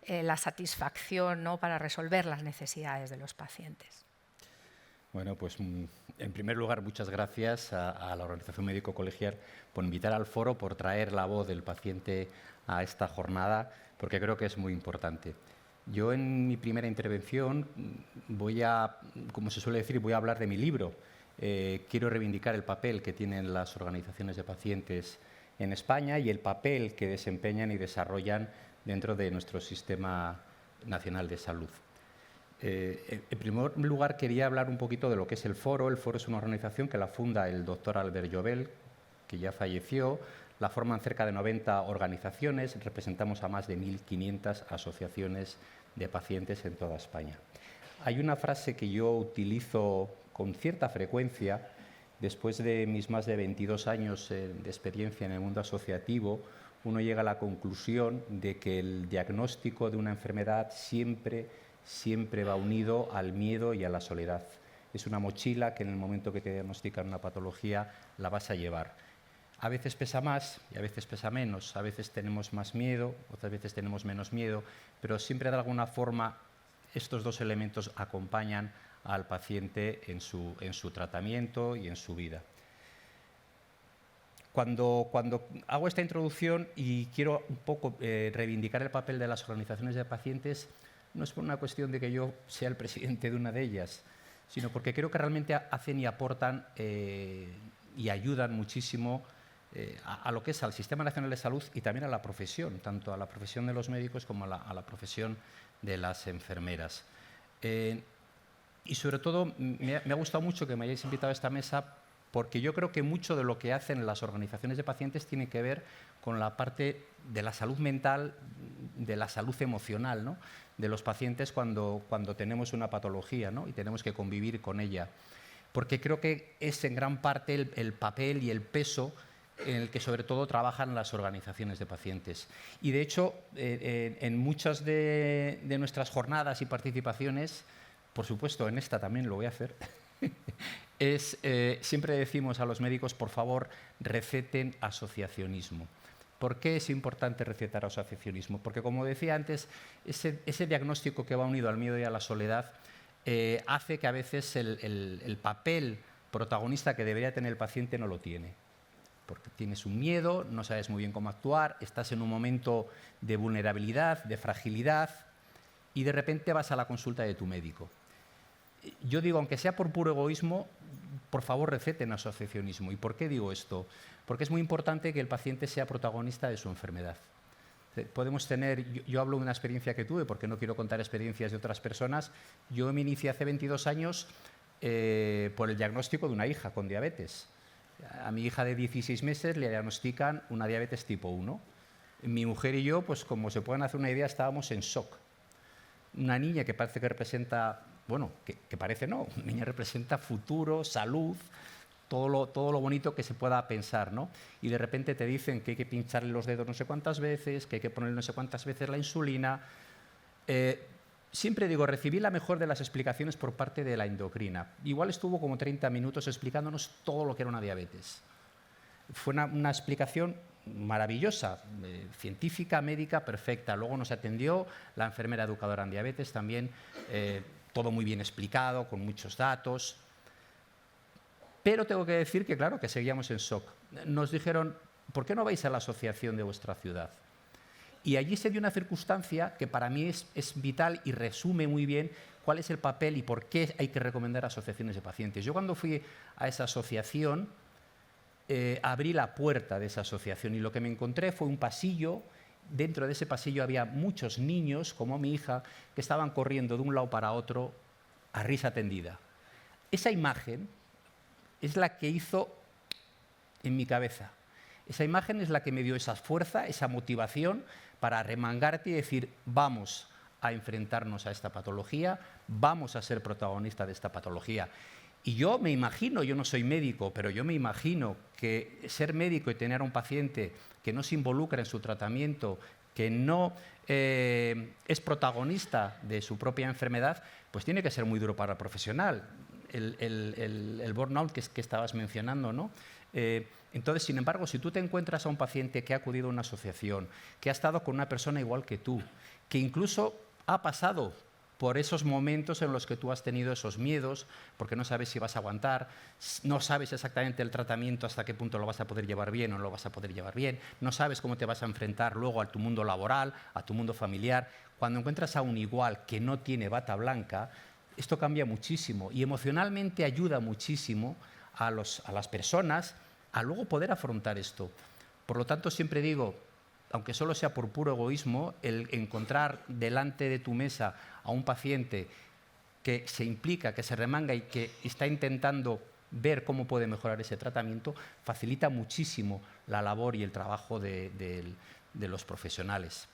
Speaker 1: la satisfacción, ¿no? Para resolver las necesidades de los pacientes?
Speaker 4: Bueno, pues en primer lugar, muchas gracias a la Organización Médico Colegial por invitar al foro, por traer la voz del paciente a esta jornada, porque creo que es muy importante. Yo en mi primera intervención como se suele decir, voy a hablar de mi libro. Quiero reivindicar el papel que tienen las organizaciones de pacientes en España y el papel que desempeñan y desarrollan dentro de nuestro Sistema Nacional de Salud. En primer lugar, quería hablar un poquito de lo que es el foro. El foro es una organización que la funda el doctor Albert Llobel, que ya falleció. La forman cerca de 90 organizaciones, representamos a más de 1.500 asociaciones de pacientes en toda España. Hay una frase que yo utilizo con cierta frecuencia, después de mis más de 22 años de experiencia en el mundo asociativo, uno llega a la conclusión de que el diagnóstico de una enfermedad siempre va unido al miedo y a la soledad. Es una mochila que en el momento que te diagnostican una patología la vas a llevar. A veces pesa más y a veces pesa menos, a veces tenemos más miedo, otras veces tenemos menos miedo, pero siempre de alguna forma estos dos elementos acompañan al paciente en su tratamiento y en su vida. Cuando hago esta introducción y quiero un poco reivindicar el papel de las organizaciones de pacientes, no es por una cuestión de que yo sea el presidente de una de ellas, sino porque creo que realmente hacen y aportan y ayudan muchísimo a lo que es al Sistema Nacional de Salud y también a la profesión, tanto a la profesión de los médicos como a la profesión de las enfermeras. Y sobre todo me ha gustado mucho que me hayáis invitado a esta mesa, porque yo creo que mucho de lo que hacen las organizaciones de pacientes tiene que ver con la parte de la salud mental, de la salud emocional, ¿no?, de los pacientes cuando tenemos una patología, ¿no?, y tenemos que convivir con ella. porque creo que es en gran parte el papel y el peso en el que sobre todo trabajan las organizaciones de pacientes. Y de hecho, en muchas de nuestras jornadas y participaciones, por supuesto en esta también lo voy a hacer, siempre decimos a los médicos, por favor, receten asociacionismo. ¿Por qué es importante recetar asociacionismo? Porque, como decía antes, ese diagnóstico que va unido al miedo y a la soledad hace que a veces el papel protagonista que debería tener el paciente no lo tiene. Porque tienes un miedo, no sabes muy bien cómo actuar, estás en un momento de vulnerabilidad, de fragilidad, y de repente vas a la consulta de tu médico. Yo digo, aunque sea por puro egoísmo, por favor receten asociacionismo. ¿Y por qué digo esto? Porque es muy importante que el paciente sea protagonista de su enfermedad. Podemos tener, yo hablo de una experiencia que tuve, porque no quiero contar experiencias de otras personas. Yo me inicié hace 22 años por el diagnóstico de una hija con diabetes. A mi hija de 16 meses le diagnostican una diabetes tipo 1. Mi mujer y yo, pues como se pueden hacer una idea, estábamos en shock. Una niña que parece que representa, bueno, que parece no, una niña representa futuro, salud, todo lo bonito que se pueda pensar, ¿no? Y de repente te dicen que hay que pincharle los dedos no sé cuántas veces, que hay que ponerle no sé cuántas veces la insulina. Siempre digo, recibí la mejor de las explicaciones por parte de la endocrina. Igual estuvo como 30 minutos explicándonos todo lo que era una diabetes. Fue una explicación maravillosa, científica, médica, perfecta. Luego nos atendió la enfermera educadora en diabetes también, todo muy bien explicado, con muchos datos. Pero tengo que decir que, claro, que seguíamos en shock. Nos dijeron, ¿por qué no vais a la asociación de vuestra ciudad? Y allí se dio una circunstancia que para mí es vital y resume muy bien cuál es el papel y por qué hay que recomendar asociaciones de pacientes. Yo cuando fui a esa asociación, abrí la puerta de esa asociación y lo que me encontré fue un pasillo. Dentro de ese pasillo había muchos niños, como mi hija, que estaban corriendo de un lado para otro a risa tendida. Esa imagen es la que hizo en mi cabeza. Esa imagen es la que me dio esa fuerza, esa motivación para remangarte y decir, vamos a enfrentarnos a esta patología, vamos a ser protagonistas de esta patología. Y yo me imagino, yo no soy médico, pero yo me imagino que ser médico y tener a un paciente que no se involucra en su tratamiento, que no es protagonista de su propia enfermedad, pues tiene que ser muy duro para el profesional. El burnout que estabas mencionando, ¿no? Entonces, sin embargo, si tú te encuentras a un paciente que ha acudido a una asociación, que ha estado con una persona igual que tú, que incluso ha pasado por esos momentos en los que tú has tenido esos miedos, porque no sabes si vas a aguantar, no sabes exactamente el tratamiento hasta qué punto lo vas a poder llevar bien o no lo vas a poder llevar bien, no sabes cómo te vas a enfrentar luego a tu mundo laboral, a tu mundo familiar. Cuando encuentras a un igual que no tiene bata blanca, esto cambia muchísimo y emocionalmente ayuda muchísimo a las personas a luego poder afrontar esto. Por lo tanto, siempre digo, aunque solo sea por puro egoísmo, el encontrar delante de tu mesa a un paciente que se implica, que se remanga y que está intentando ver cómo puede mejorar ese tratamiento, facilita muchísimo la labor y el trabajo de los profesionales.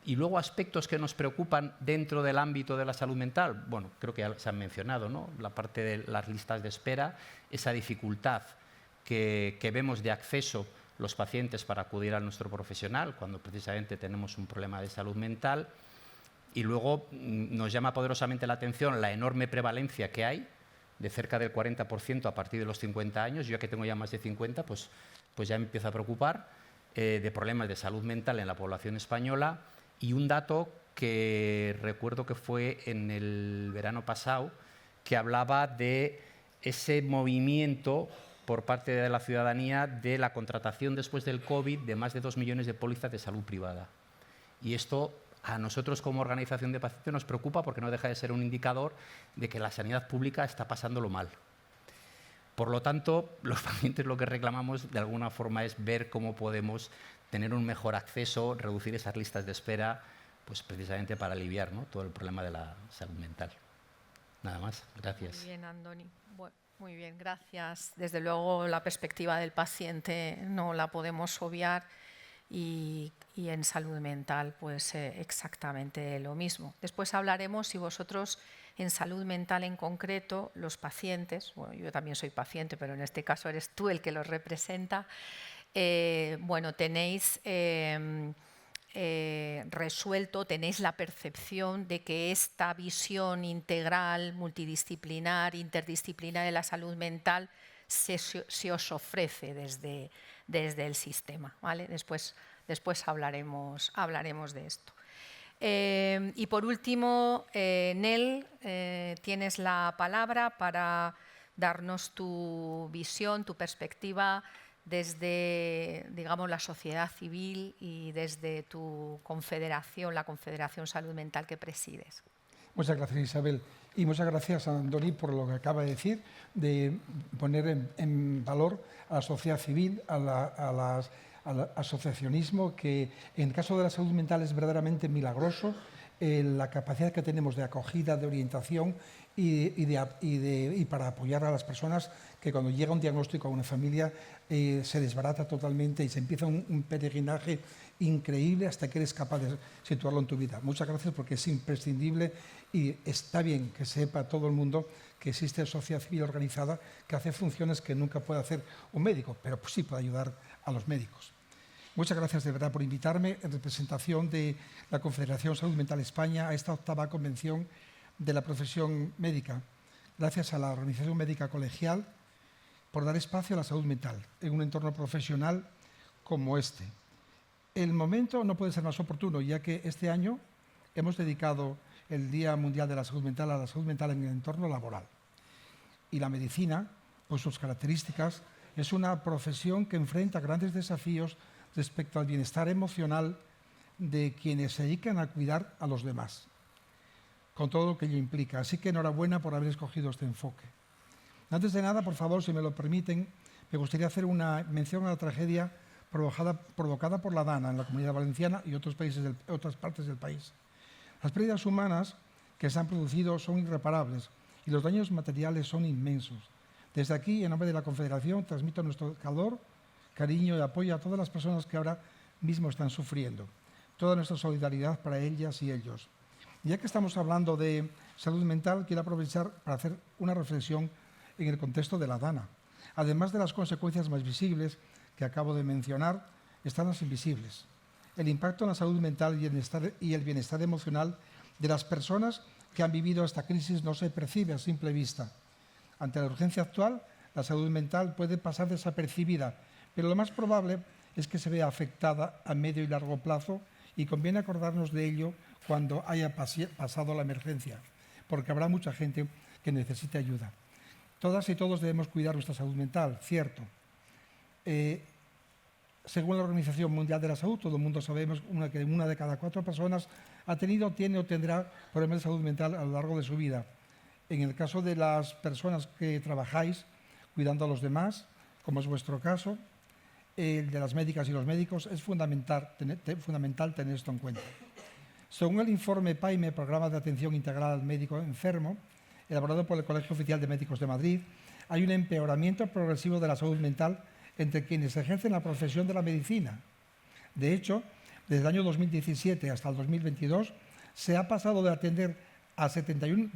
Speaker 4: Y luego aspectos que nos preocupan dentro del ámbito de la salud mental, bueno, creo que ya se han mencionado, ¿no? La parte de las listas de espera, esa dificultad que vemos de acceso los pacientes para acudir a nuestro profesional cuando precisamente tenemos un problema de salud mental. Y luego nos llama poderosamente la atención la enorme prevalencia que hay, de cerca del 40% a partir de los 50 años. Yo que tengo ya más de 50, pues ya me empiezo a preocupar de problemas de salud mental en la población española. Y un dato que recuerdo que fue en el verano pasado, que hablaba de ese movimiento por parte de la ciudadanía de la contratación después del COVID de más de 2 millones de pólizas de salud privada. Y esto a nosotros como organización de pacientes nos preocupa porque no deja de ser un indicador de que la sanidad pública está pasándolo mal. Por lo tanto, los pacientes lo que reclamamos de alguna forma es ver cómo podemos tener un mejor acceso, reducir esas listas de espera, pues precisamente para aliviar, ¿no?, todo el problema de la salud mental. Nada más, gracias.
Speaker 1: Muy bien, Andoni. Muy bien, gracias. Desde luego la perspectiva del paciente no la podemos obviar y en salud mental pues exactamente lo mismo. Después hablaremos si vosotros en salud mental en concreto, los pacientes, bueno, yo también soy paciente, pero en este caso eres tú el que los representa, bueno, tenéis resuelto, tenéis la percepción de que esta visión integral, multidisciplinar, interdisciplinar de la salud mental se os ofrece desde el sistema, ¿vale? Después hablaremos de esto. Y por último, Nel, tienes la palabra para darnos tu visión, tu perspectiva desde, digamos, la sociedad civil y desde tu confederación, la Confederación Salud Mental que presides.
Speaker 5: Muchas gracias, Isabel. Y muchas gracias a Andoni por lo que acaba de decir, de poner en valor a la sociedad civil, al asociacionismo, que en el caso de la salud mental es verdaderamente milagroso, la capacidad que tenemos de acogida, de orientación y para apoyar a las personas que cuando llega un diagnóstico a una familia se desbarata totalmente y se empieza un peregrinaje increíble hasta que eres capaz de situarlo en tu vida. Muchas gracias porque es imprescindible y está bien que sepa todo el mundo que existe sociedad civil organizada que hace funciones que nunca puede hacer un médico, pero pues sí puede ayudar a los médicos. Muchas gracias de verdad por invitarme en representación de la Confederación Salud Mental España a esta 8ª convención de la profesión médica. Gracias a la Organización Médica Colegial por dar espacio a la salud mental en un entorno profesional como este. El momento no puede ser más oportuno, ya que este año hemos dedicado el Día Mundial de la Salud Mental a la salud mental en el entorno laboral. Y la medicina, por sus características, es una profesión que enfrenta grandes desafíos respecto al bienestar emocional de quienes se dedican a cuidar a los demás, con todo lo que ello implica. Así que enhorabuena por haber escogido este enfoque. Antes de nada, por favor, si me lo permiten, me gustaría hacer una mención a la tragedia provocada por la DANA en la Comunidad Valenciana y otras partes del país. Las pérdidas humanas que se han producido son irreparables y los daños materiales son inmensos. Desde aquí, en nombre de la Confederación, transmito nuestro calor, cariño y apoyo a todas las personas que ahora mismo están sufriendo. Toda nuestra solidaridad para ellas y ellos. Ya que estamos hablando de salud mental, quiero aprovechar para hacer una reflexión en el contexto de la DANA. Además de las consecuencias más visibles que acabo de mencionar, están las invisibles. El impacto en la salud mental y el bienestar emocional de las personas que han vivido esta crisis no se percibe a simple vista. Ante la urgencia actual, la salud mental puede pasar desapercibida, pero lo más probable es que se vea afectada a medio y largo plazo y conviene acordarnos de ello cuando haya pasado la emergencia, porque habrá mucha gente que necesite ayuda. Todas y todos debemos cuidar nuestra salud mental, cierto. Según la Organización Mundial de la Salud, todo el mundo sabemos que una de cada 4 personas ha tenido, tiene o tendrá problemas de salud mental a lo largo de su vida. En el caso de las personas que trabajáis cuidando a los demás, como es vuestro caso, el de las médicas y los médicos, es fundamental tener esto en cuenta. Según el informe PAIME, Programa de Atención Integral al Médico Enfermo, elaborado por el Colegio Oficial de Médicos de Madrid, hay un empeoramiento progresivo de la salud mental entre quienes ejercen la profesión de la medicina. De hecho, desde el año 2017 hasta el 2022, se ha pasado de atender a 71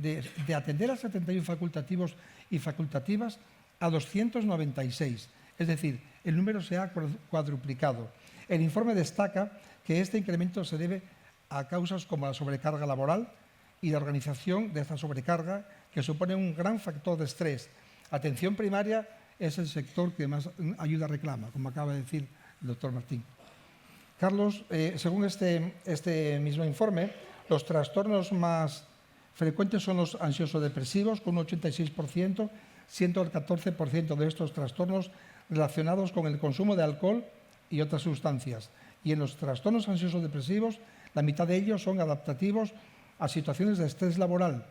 Speaker 5: facultativos y facultativas a 296. Es decir, el número se ha cuadruplicado. El informe destaca que este incremento se debe a causas como la sobrecarga laboral y la organización de esta sobrecarga, que supone un gran factor de estrés. Atención primaria es el sector que más ayuda reclama, como acaba de decir el doctor Martín. Carlos, según este mismo informe, los trastornos más frecuentes son los ansioso-depresivos, con un 86%, siendo el 14% de estos trastornos relacionados con el consumo de alcohol y otras sustancias. Y en los trastornos ansioso-depresivos, la mitad de ellos son adaptativos a situaciones de estrés laboral,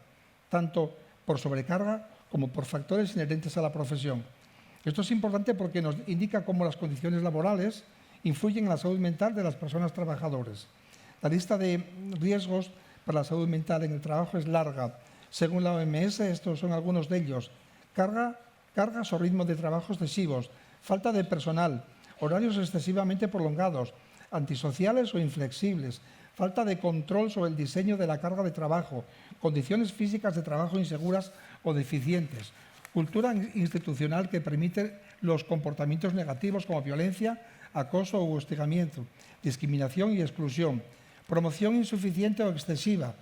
Speaker 5: tanto por sobrecarga como por factores inherentes a la profesión. Esto es importante porque nos indica cómo las condiciones laborales influyen en la salud mental de las personas trabajadoras. La lista de riesgos para la salud mental en el trabajo es larga. Según la OMS, estos son algunos de ellos: cargas o ritmos de trabajo excesivos, falta de personal, horarios excesivamente prolongados, antisociales o inflexibles, falta de control sobre el diseño de la carga de trabajo, condiciones físicas de trabajo inseguras o deficientes, cultura institucional que permite los comportamientos negativos como violencia, acoso o hostigamiento, discriminación y exclusión, promoción insuficiente o excesiva,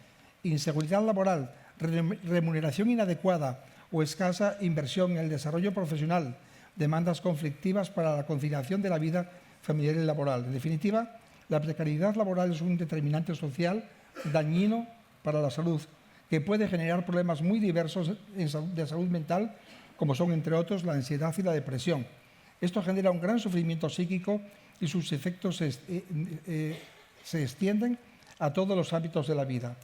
Speaker 5: inseguridad laboral, remuneración inadecuada o escasa inversión en el desarrollo profesional, demandas conflictivas para la conciliación de la vida familiar y laboral. En definitiva, la precariedad laboral es un determinante social dañino para la salud, que puede generar problemas muy diversos de salud mental, como son, entre otros, la ansiedad y la depresión. Esto genera un gran sufrimiento psíquico y sus efectos se extienden a todos los ámbitos de la vida.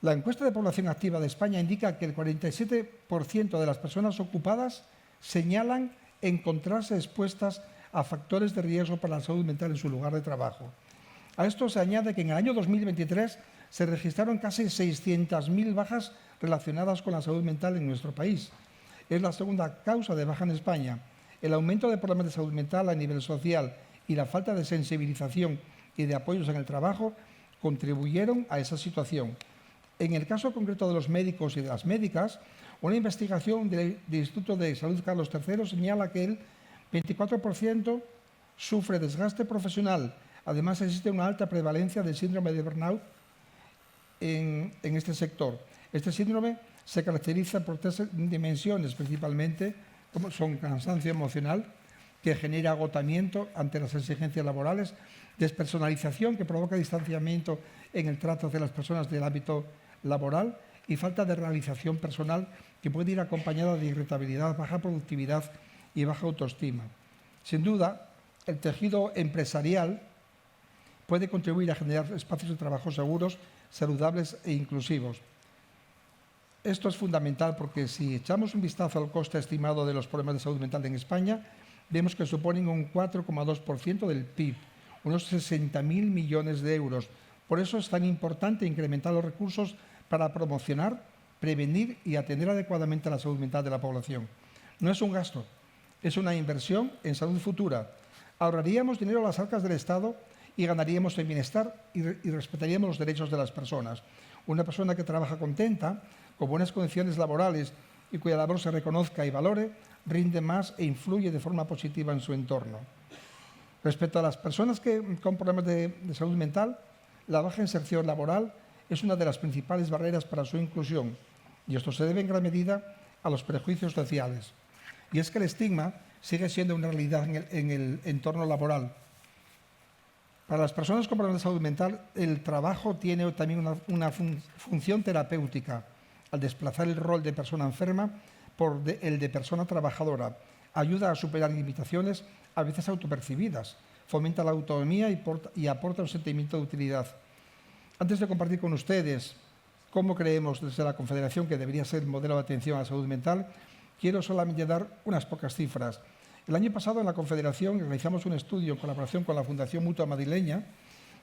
Speaker 5: La encuesta de población activa de España indica que el 47% de las personas ocupadas señalan encontrarse expuestas a factores de riesgo para la salud mental en su lugar de trabajo. A esto se añade que en el año 2023 se registraron casi 600.000 bajas relacionadas con la salud mental en nuestro país. Es la segunda causa de baja en España. El aumento de problemas de salud mental a nivel social y la falta de sensibilización y de apoyos en el trabajo contribuyeron a esa situación. En el caso concreto de los médicos y de las médicas, una investigación del Instituto de Salud Carlos III señala que el 24% sufre desgaste profesional. Además, existe una alta prevalencia del síndrome de burnout en este sector. Este síndrome se caracteriza por tres dimensiones principalmente, como son cansancio emocional, que genera agotamiento ante las exigencias laborales, despersonalización, que provoca distanciamiento en el trato de las personas del ámbito laboral, y falta de realización personal, que puede ir acompañada de irritabilidad, baja productividad y baja autoestima. Sin duda, el tejido empresarial puede contribuir a generar espacios de trabajo seguros, saludables e inclusivos. Esto es fundamental porque si echamos un vistazo al coste estimado de los problemas de salud mental en España, vemos que suponen un 4,2% del PIB, unos 60.000 millones de euros. Por eso es tan importante incrementar los recursos para promocionar, prevenir y atender adecuadamente a la salud mental de la población. No es un gasto, es una inversión en salud futura. Ahorraríamos dinero a las arcas del Estado y ganaríamos en bienestar y respetaríamos los derechos de las personas. Una persona que trabaja contenta, con buenas condiciones laborales y cuya labor se reconozca y valore, rinde más e influye de forma positiva en su entorno. Respecto a las personas con problemas de salud mental, la baja inserción laboral es una de las principales barreras para su inclusión, y esto se debe en gran medida a los prejuicios sociales. Y es que el estigma sigue siendo una realidad en el entorno laboral. Para las personas con problemas de salud mental, el trabajo tiene también una función terapéutica, al desplazar el rol de persona enferma por el de persona trabajadora. Ayuda a superar limitaciones a veces autopercibidas, fomenta la autonomía y aporta un sentimiento de utilidad. Antes de compartir con ustedes cómo creemos desde la Confederación que debería ser el modelo de atención a la salud mental, quiero solamente dar unas pocas cifras. El año pasado en la Confederación realizamos un estudio en colaboración con la Fundación Mutua Madrileña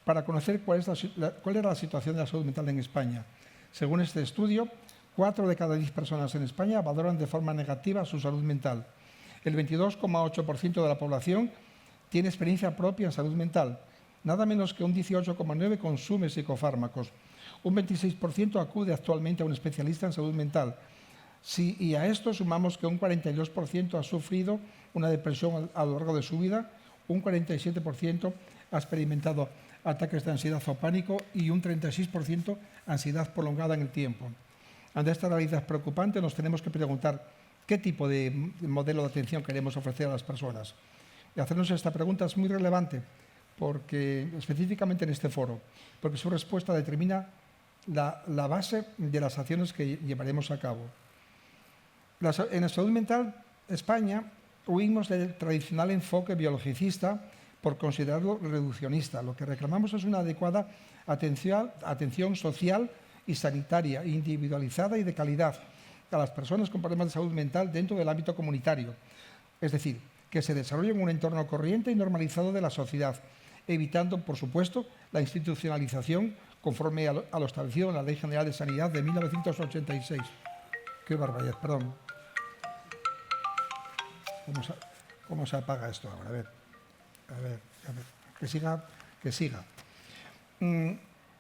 Speaker 5: para conocer cuál era la situación de la salud mental en España. Según este estudio, 4 de cada 10 personas en España valoran de forma negativa su salud mental. El 22,8% de la población tiene experiencia propia en salud mental. Nada menos que un 18,9% consume psicofármacos. Un 26% acude actualmente a un especialista en salud mental. Y a esto sumamos que un 42% ha sufrido una depresión a lo largo de su vida, un 47% ha experimentado ataques de ansiedad o pánico y un 36% ansiedad prolongada en el tiempo. Ante esta realidad preocupante nos tenemos que preguntar qué tipo de modelo de atención queremos ofrecer a las personas. Y hacernos esta pregunta es muy relevante, porque específicamente en este foro, porque su respuesta determina la base de las acciones que llevaremos a cabo. En la salud mental, España, huimos del tradicional enfoque biologicista por considerarlo reduccionista. Lo que reclamamos es una adecuada atención social y sanitaria, individualizada y de calidad a las personas con problemas de salud mental dentro del ámbito comunitario. Es decir, que se desarrolle en un entorno corriente y normalizado de la sociedad, evitando, por supuesto, la institucionalización conforme a lo establecido en la Ley General de Sanidad de 1986. ¡Qué barbaridad! Perdón. ¿Cómo se apaga esto ahora? A ver. que siga.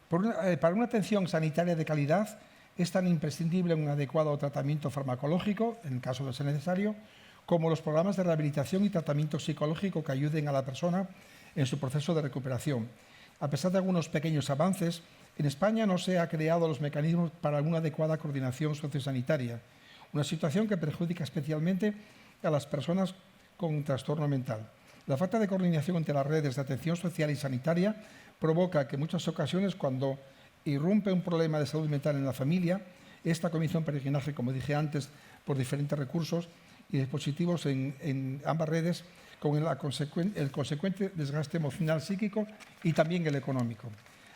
Speaker 5: Para una atención sanitaria de calidad es tan imprescindible un adecuado tratamiento farmacológico, en el caso de ser necesario, como los programas de rehabilitación y tratamiento psicológico que ayuden a la persona en su proceso de recuperación. A pesar de algunos pequeños avances, en España no se han creado los mecanismos para una adecuada coordinación sociosanitaria, una situación que perjudica especialmente a las personas con trastorno mental. La falta de coordinación entre las redes de atención social y sanitaria provoca que en muchas ocasiones, cuando irrumpe un problema de salud mental en la familia, esta comienza un peregrinaje, como dije antes, por diferentes recursos y dispositivos en ambas redes, con el consecuente desgaste emocional, psíquico y también el económico.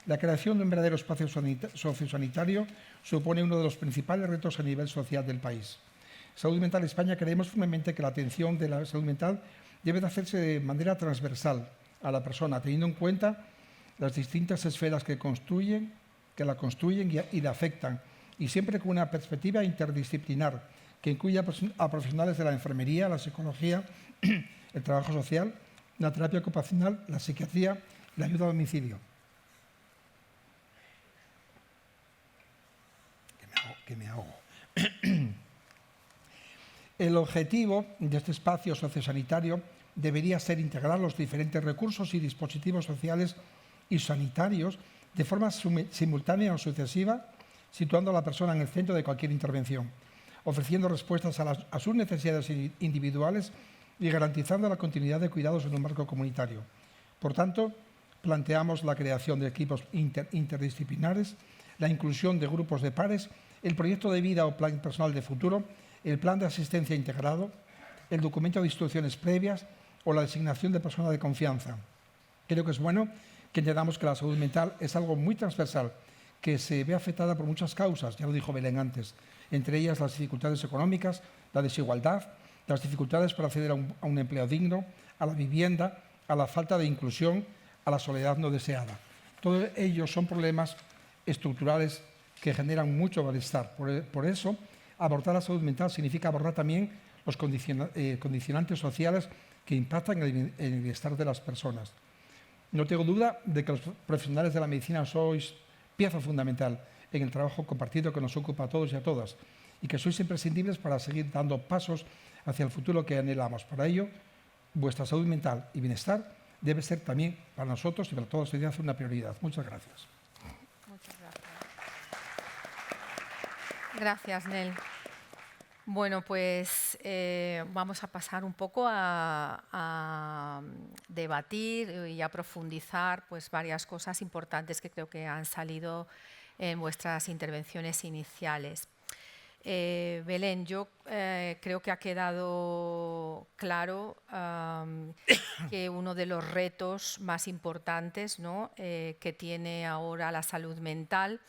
Speaker 5: La creación de un verdadero espacio sociosanitario supone uno de los principales retos a nivel social del país. Salud Mental España creemos firmemente que la atención de la salud mental debe de hacerse de manera transversal a la persona, teniendo en cuenta las distintas esferas que la construyen y la afectan, y siempre con una perspectiva interdisciplinar que incluya a profesionales de la enfermería, la psicología, el trabajo social, la terapia ocupacional, la psiquiatría y la ayuda a domicilio. Que me ahogo. El objetivo de este espacio sociosanitario debería ser integrar los diferentes recursos y dispositivos sociales y sanitarios de forma simultánea o sucesiva, situando a la persona en el centro de cualquier intervención, ofreciendo respuestas a sus necesidades individuales y garantizando la continuidad de cuidados en un marco comunitario. Por tanto, planteamos la creación de equipos interdisciplinares, la inclusión de grupos de pares, el proyecto de vida o plan personal de futuro, el plan de asistencia integrado, el documento de instrucciones previas o la designación de persona de confianza. Creo que es bueno que entendamos que la salud mental es algo muy transversal, que se ve afectada por muchas causas, ya lo dijo Belén antes, entre ellas las dificultades económicas, la desigualdad, las dificultades para acceder a un empleo digno, a la vivienda, a la falta de inclusión, a la soledad no deseada. Todos ellos son problemas estructurales que generan mucho malestar. Por eso, abordar la salud mental significa abordar también los condicionantes sociales que impactan en el bienestar de las personas. No tengo duda de que los profesionales de la medicina sois pieza fundamental en el trabajo compartido que nos ocupa a todos y a todas, y que sois imprescindibles para seguir dando pasos hacia el futuro que anhelamos. Para ello, vuestra salud mental y bienestar debe ser también para nosotros y para toda la sociedad una prioridad. Muchas gracias.
Speaker 1: Muchas gracias. Gracias, Nel. Bueno, pues vamos a pasar un poco a debatir y a profundizar pues, varias cosas importantes que creo que han salido en vuestras intervenciones iniciales. Belén, yo creo que ha quedado claro que uno de los retos más importantes, ¿no? Que tiene ahora la salud mental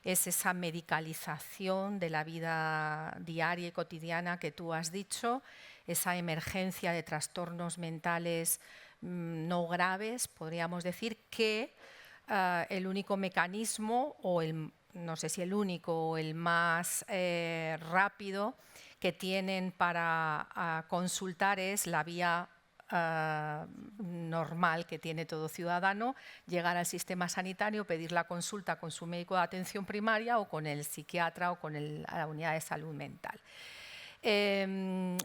Speaker 1: es esa medicalización de la vida diaria y cotidiana que tú has dicho, esa emergencia de trastornos mentales no graves, podríamos decir, que el único mecanismo, o no sé si el único o el más rápido que tienen para consultar es la vía normal que tiene todo ciudadano, llegar al sistema sanitario, pedir la consulta con su médico de atención primaria o con el psiquiatra o con la unidad de salud mental. Sin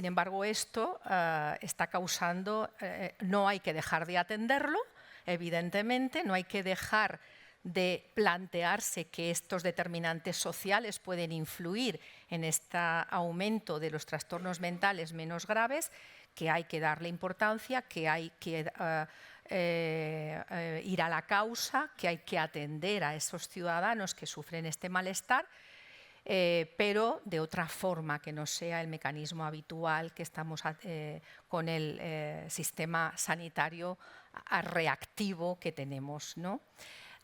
Speaker 1: embargo, esto está causando, no hay que dejar de atenderlo, evidentemente, no hay que dejar de plantearse que estos determinantes sociales pueden influir en este aumento de los trastornos mentales menos graves, que hay que darle importancia, que hay que ir a la causa, que hay que atender a esos ciudadanos que sufren este malestar, pero de otra forma, que no sea el mecanismo habitual que estamos con el sistema sanitario reactivo que tenemos, ¿no?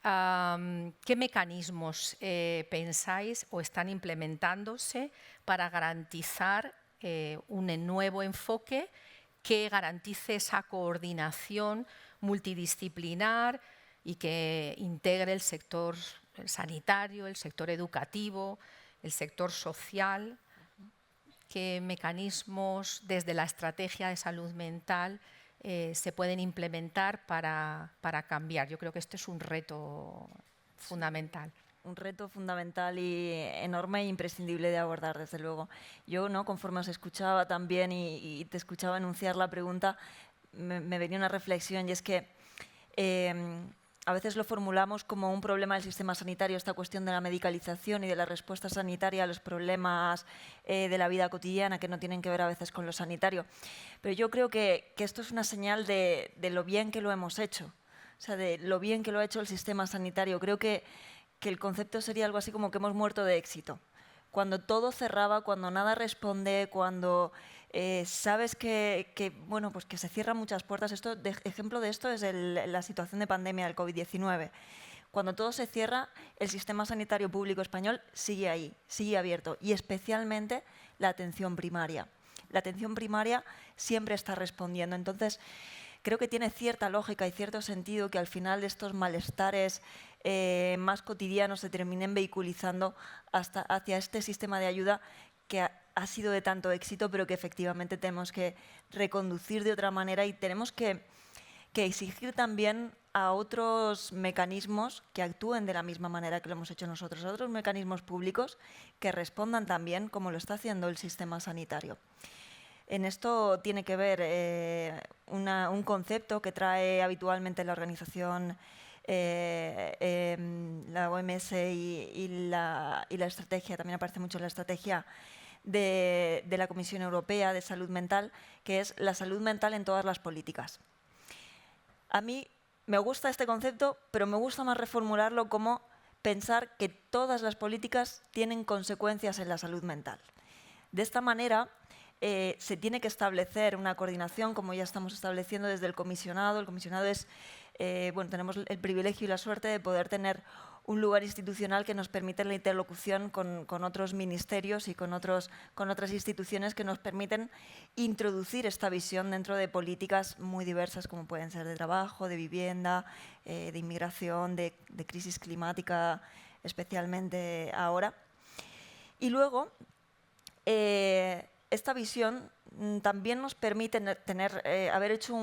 Speaker 1: ¿Qué mecanismos pensáis o están implementándose para garantizar un nuevo enfoque que garantice esa coordinación multidisciplinar y que integre el sector sanitario, el sector educativo, el sector social? ¿Qué mecanismos desde la estrategia de salud mental se pueden implementar para cambiar. Yo creo que este es un reto fundamental.
Speaker 2: Un reto fundamental y enorme e imprescindible de abordar, desde luego. Yo, ¿no?, conforme os escuchaba también y te escuchaba enunciar la pregunta, me venía una reflexión, y es que a veces lo formulamos como un problema del sistema sanitario, esta cuestión de la medicalización y de la respuesta sanitaria a los problemas de la vida cotidiana, que no tienen que ver a veces con lo sanitario. Pero yo creo que esto es una señal de lo bien que lo hemos hecho, o sea, de lo bien que lo ha hecho el sistema sanitario. Creo que el concepto sería algo así como que hemos muerto de éxito. Cuando todo cerraba, cuando nada responde, cuando sabes bueno, pues que se cierran muchas puertas. Ejemplo de esto es la situación de pandemia del COVID-19. Cuando todo se cierra, el sistema sanitario público español sigue ahí, sigue abierto, y especialmente la atención primaria. La atención primaria siempre está respondiendo. Entonces, creo que tiene cierta lógica y cierto sentido que al final de estos malestares más cotidianos se terminen vehiculizando hacia este sistema de ayuda que ha sido de tanto éxito, pero que efectivamente tenemos que reconducir de otra manera, y tenemos que exigir también a otros mecanismos que actúen de la misma manera que lo hemos hecho nosotros, a otros mecanismos públicos que respondan también como lo está haciendo el sistema sanitario. En esto tiene que ver un concepto que trae habitualmente la organización, la OMS y la estrategia, también aparece mucho en la estrategia de la Comisión Europea de Salud Mental, que es la salud mental en todas las políticas. A mí me gusta este concepto, pero me gusta más reformularlo como pensar que todas las políticas tienen consecuencias en la salud mental. De esta manera, se tiene que establecer una coordinación, como ya estamos estableciendo desde el comisionado. El comisionado es, bueno, tenemos el privilegio y la suerte de poder tener un lugar institucional que nos permite la interlocución con otros ministerios y con otras instituciones que nos permiten introducir esta visión dentro de políticas muy diversas, como pueden ser de trabajo, de vivienda, de inmigración, de crisis climática, especialmente ahora. Y luego, esta visión también nos permite haber hecho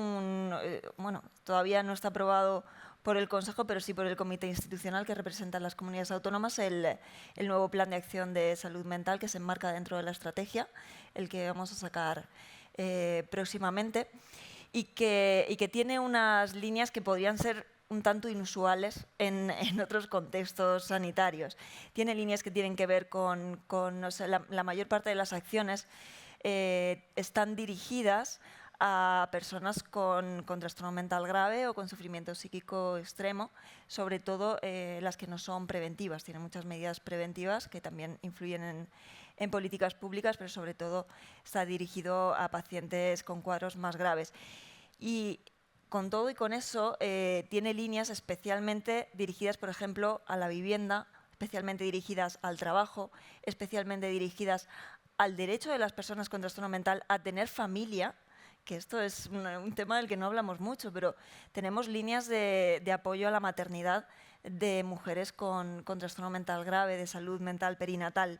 Speaker 2: bueno, todavía no está aprobado por el Consejo, pero sí por el Comité Institucional que representa a las comunidades autónomas, el nuevo Plan de Acción de Salud Mental que se enmarca dentro de la estrategia, el que vamos a sacar próximamente, y que tiene unas líneas que podrían ser un tanto inusuales en otros contextos sanitarios. Tiene líneas que tienen que ver con o sea, la mayor parte de las acciones están dirigidas a personas con trastorno mental grave o con sufrimiento psíquico extremo, sobre todo las que no son preventivas. Tienen muchas medidas preventivas que también influyen en políticas públicas, pero sobre todo está dirigido a pacientes con cuadros más graves. Y con todo y con eso, tiene líneas especialmente dirigidas, por ejemplo, a la vivienda, especialmente dirigidas al trabajo, especialmente dirigidas al derecho de las personas con trastorno mental a tener familia, que esto es un tema del que no hablamos mucho, pero tenemos líneas de apoyo a la maternidad de mujeres con trastorno mental grave, de salud mental perinatal.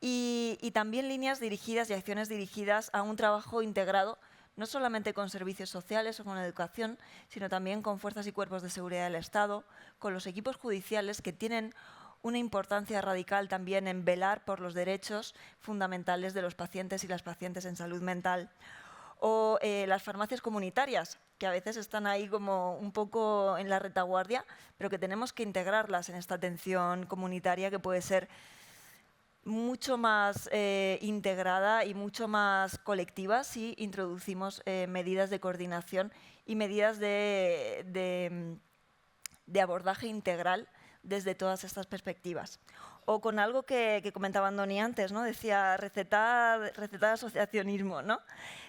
Speaker 2: Y también líneas dirigidas y acciones dirigidas a un trabajo integrado, no solamente con servicios sociales o con educación, sino también con fuerzas y cuerpos de seguridad del Estado, con los equipos judiciales, que tienen una importancia radical también en velar por los derechos fundamentales de los pacientes y las pacientes en salud mental. O las farmacias comunitarias, que a veces están ahí como un poco en la retaguardia, pero que tenemos que integrarlas en esta atención comunitaria, que puede ser mucho más integrada y mucho más colectiva si introducimos medidas de coordinación y medidas de abordaje integral desde todas estas perspectivas. O con algo que comentaba Andoni antes, ¿no? Decía recetar asociacionismo, ¿no?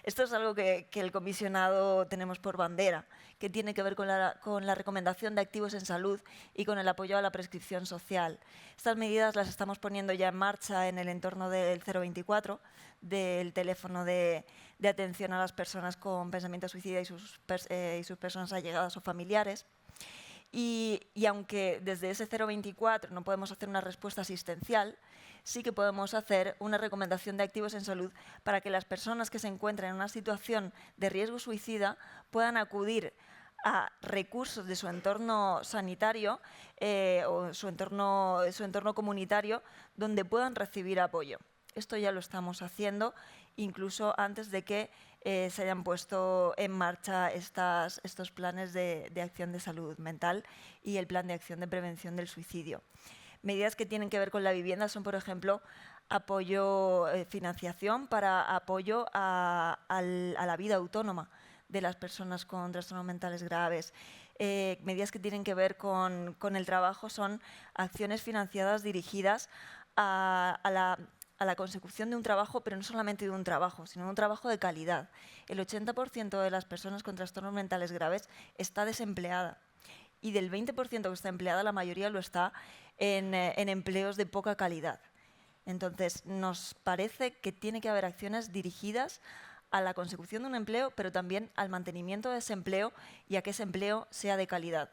Speaker 2: Esto es algo que el comisionado tenemos por bandera, que tiene que ver con la recomendación de activos en salud y con el apoyo a la prescripción social. Estas medidas las estamos poniendo ya en marcha en el entorno del 024, del teléfono de atención a las personas con pensamiento suicida y sus personas allegadas o familiares. Y aunque desde ese 024 no podemos hacer una respuesta asistencial, sí que podemos hacer una recomendación de activos en salud para que las personas que se encuentren en una situación de riesgo suicida puedan acudir a recursos de su entorno sanitario o su entorno comunitario donde puedan recibir apoyo. Esto ya lo estamos haciendo incluso antes de que se hayan puesto en marcha estos planes de acción de salud mental y el plan de acción de prevención del suicidio. Medidas que tienen que ver con la vivienda son, por ejemplo, apoyo, financiación para apoyo a la vida autónoma de las personas con trastornos mentales graves. Medidas que tienen que ver con el trabajo son acciones financiadas dirigidas a la consecución de un trabajo, pero no solamente de un trabajo, sino de un trabajo de calidad. El 80% de las personas con trastornos mentales graves está desempleada. Y del 20% que está empleada, la mayoría lo está en empleos de poca calidad. Entonces, nos parece que tiene que haber acciones dirigidas a la consecución de un empleo, pero también al mantenimiento de ese empleo y a que ese empleo sea de calidad.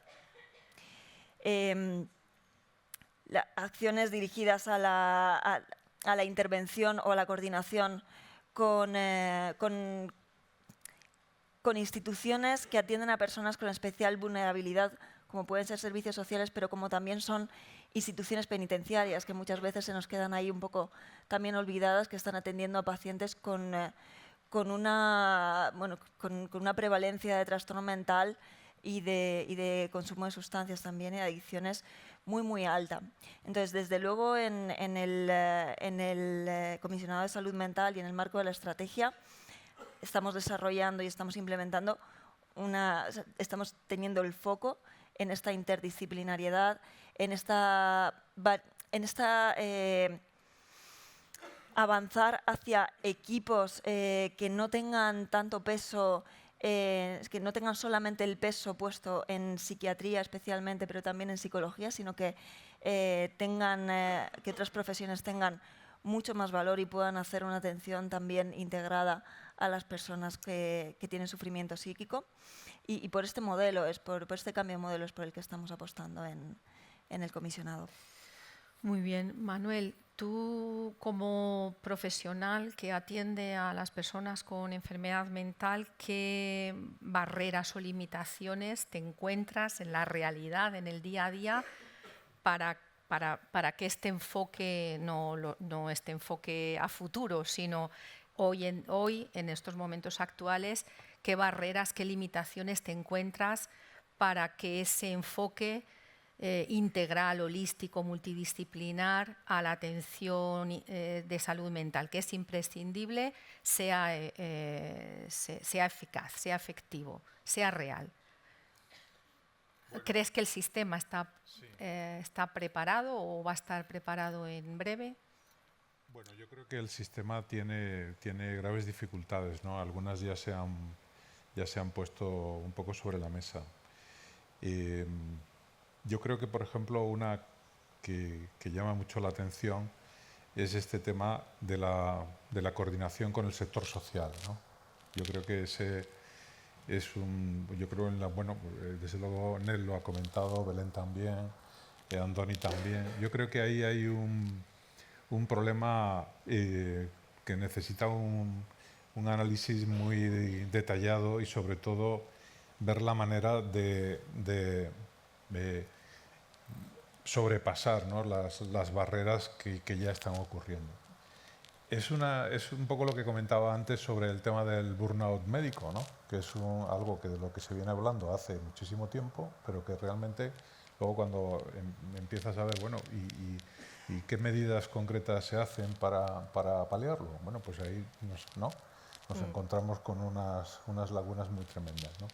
Speaker 2: Acciones dirigidas a la intervención o a la coordinación con instituciones que atienden a personas con especial vulnerabilidad, como pueden ser servicios sociales, pero como también son instituciones penitenciarias, que muchas veces se nos quedan ahí un poco también olvidadas, que están atendiendo a pacientes con una prevalencia de trastorno mental y de consumo de sustancias también y de adicciones muy, muy alta. Entonces, desde luego, en el Comisionado de Salud Mental y en el marco de la estrategia, estamos desarrollando y estamos implementando estamos teniendo el foco en esta interdisciplinariedad, en esta avanzar hacia equipos que no tengan tanto peso, que no tengan solamente el peso puesto en psiquiatría especialmente, pero también en psicología, sino que que otras profesiones tengan mucho más valor y puedan hacer una atención también integrada a las personas que tienen sufrimiento psíquico. Y por este modelo, por este cambio de modelo es por el que estamos apostando en el comisionado.
Speaker 1: Muy bien. Manuel, tú como profesional que atiende a las personas con enfermedad mental, ¿qué barreras o limitaciones te encuentras en la realidad, en el día a día, para que este enfoque no este enfoque a futuro, sino hoy en estos momentos actuales, qué barreras, qué limitaciones te encuentras para que ese enfoque integral, holístico, multidisciplinar a la atención de salud mental, que es imprescindible, sea eficaz, sea efectivo, sea real? ¿Crees que el sistema está preparado o va a estar preparado en breve?
Speaker 3: Bueno, yo creo que el sistema tiene graves dificultades, ¿no? Algunas ya se han puesto un poco sobre la mesa. Yo creo que, por ejemplo, una que llama mucho la atención es este tema de la coordinación con el sector social, ¿no? Yo creo que ese es desde luego Nel lo ha comentado, Belén también, Andoni también. Yo creo que ahí hay un problema que necesita un análisis muy detallado y sobre todo ver la manera de sobrepasar, ¿no?, las barreras que ya están ocurriendo. Es un poco lo que comentaba antes sobre el tema del burnout médico, ¿no?, que es algo de lo que se viene hablando hace muchísimo tiempo, pero que realmente luego cuando empiezas a ver, bueno, ¿y qué medidas concretas se hacen para paliarlo? Bueno, pues ahí nos encontramos con unas lagunas muy tremendas, ¿no?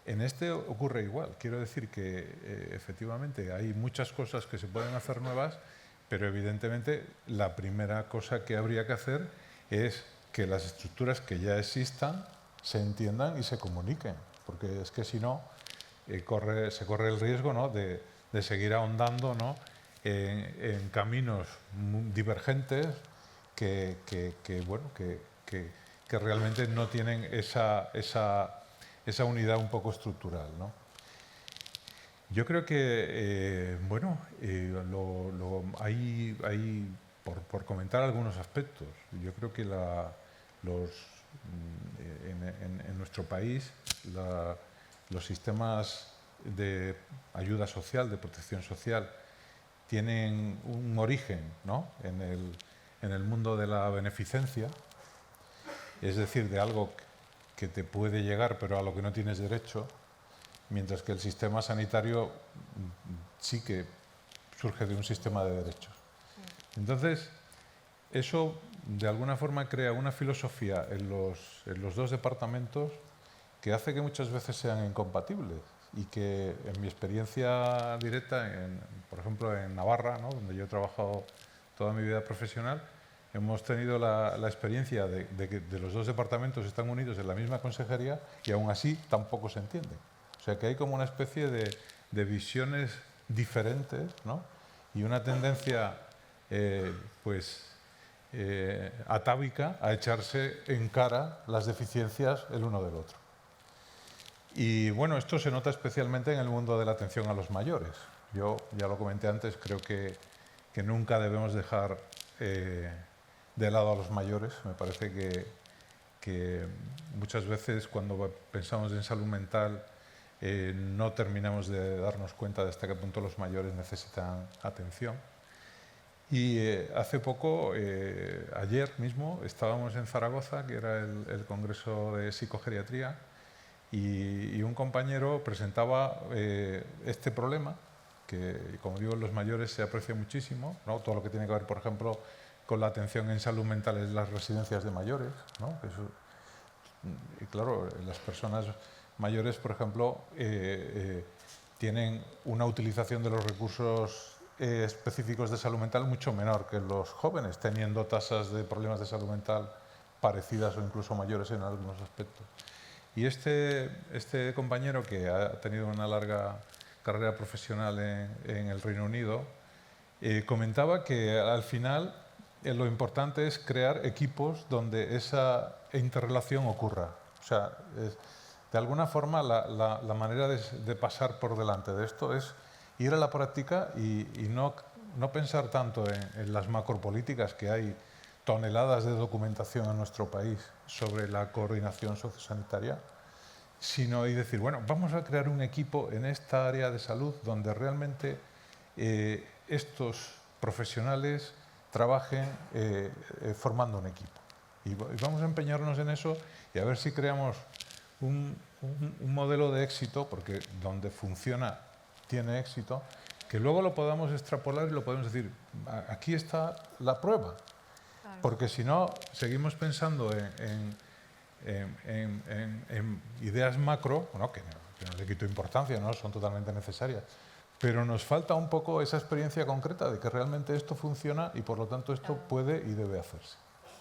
Speaker 3: En este ocurre igual. Quiero decir que efectivamente hay muchas cosas que se pueden hacer nuevas, pero evidentemente la primera cosa que habría que hacer es que las estructuras que ya existan se entiendan y se comuniquen, porque es que si no se corre el riesgo, ¿no?, de seguir ahondando, ¿no?, en caminos divergentes que realmente no tienen esa unidad un poco estructural, ¿no? Yo creo que, por comentar algunos aspectos, yo creo que en nuestro país los sistemas de ayuda social, de protección social, tienen un origen, ¿no?, en el mundo de la beneficencia, es decir, de algo que te puede llegar pero a lo que no tienes derecho, mientras que el sistema sanitario sí que surge de un sistema de derechos. Entonces, eso de alguna forma crea una filosofía en los dos departamentos que hace que muchas veces sean incompatibles y que en mi experiencia directa, por ejemplo en Navarra, ¿no?, donde yo he trabajado toda mi vida profesional, hemos tenido la experiencia de que los dos departamentos están unidos en la misma consejería y aún así tampoco se entienden. O sea que hay como una especie de visiones diferentes, ¿no?, y una tendencia atávica a echarse en cara las deficiencias el uno del otro. Y bueno, esto se nota especialmente en el mundo de la atención a los mayores. Yo ya lo comenté antes, creo que nunca debemos dejar de lado a los mayores. Me parece que muchas veces cuando pensamos en salud mental no terminamos de darnos cuenta de hasta qué punto los mayores necesitan atención. Y hace poco, ayer mismo, estábamos en Zaragoza, que era el Congreso de Psicogeriatría, y un compañero presentaba este problema, que como digo, en los mayores se aprecia muchísimo, ¿no?, todo lo que tiene que ver, por ejemplo, con la atención en salud mental en las residencias de mayores, ¿no? Y claro, las personas mayores, por ejemplo, tienen una utilización de los recursos específicos de salud mental mucho menor que los jóvenes, teniendo tasas de problemas de salud mental parecidas o incluso mayores en algunos aspectos. Y este compañero, que ha tenido una larga carrera profesional en el Reino Unido, comentaba que al final lo importante es crear equipos donde esa interrelación ocurra. O sea, de alguna forma la manera de pasar por delante de esto es ir a la práctica y no pensar tanto en las macropolíticas, que hay toneladas de documentación en nuestro país sobre la coordinación sociosanitaria, sino y decir, bueno, vamos a crear un equipo en esta área de salud donde realmente estos profesionales trabajen formando un equipo. Y vamos a empeñarnos en eso y a ver si creamos un modelo de éxito, porque donde funciona tiene éxito, que luego lo podamos extrapolar y lo podemos decir, aquí está la prueba. Claro. Porque si no, seguimos pensando en ideas macro, bueno, que no le quito importancia, ¿no?, son totalmente necesarias, pero nos falta un poco esa experiencia concreta de que realmente esto funciona y por lo tanto esto puede y debe hacerse.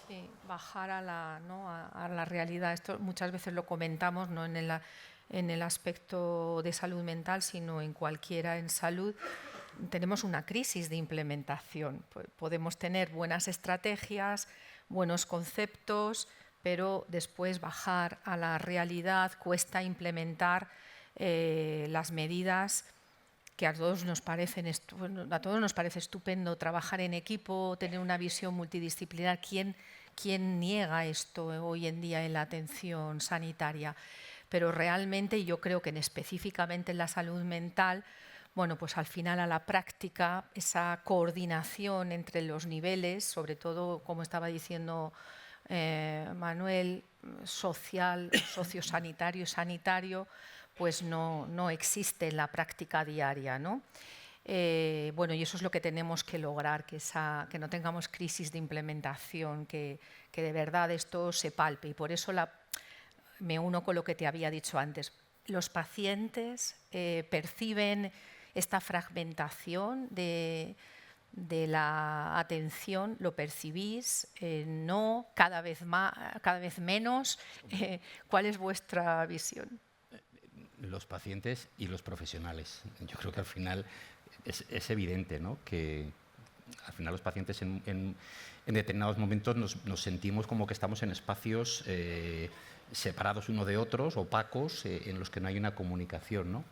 Speaker 1: Sí, bajar a la realidad. Esto muchas veces lo comentamos, no en el aspecto de salud mental, sino en cualquiera en salud. Tenemos una crisis de implementación. Podemos tener buenas estrategias, buenos conceptos, pero después bajar a la realidad cuesta implementar las medidas que a todos nos parece estupendo trabajar en equipo, tener una visión multidisciplinar. ¿Quién niega esto hoy en día en la atención sanitaria? Pero realmente yo creo que específicamente en la salud mental, bueno, pues al final a la práctica esa coordinación entre los niveles, sobre todo, como estaba diciendo Manuel, social, sociosanitario y sanitario, pues no existe en la práctica diaria, ¿no? Bueno, y eso es lo que tenemos que lograr, que no tengamos crisis de implementación, que de verdad esto se palpe. Y por eso me uno con lo que te había dicho antes. Los pacientes perciben esta fragmentación de la atención, lo percibís, no, cada vez menos. ¿Cuál es vuestra visión?
Speaker 4: Los pacientes y los profesionales. Yo creo que al final es evidente, ¿no?, que al final los pacientes en determinados momentos nos sentimos como que estamos en espacios separados uno de otros, opacos, en los que no hay una comunicación, ¿no?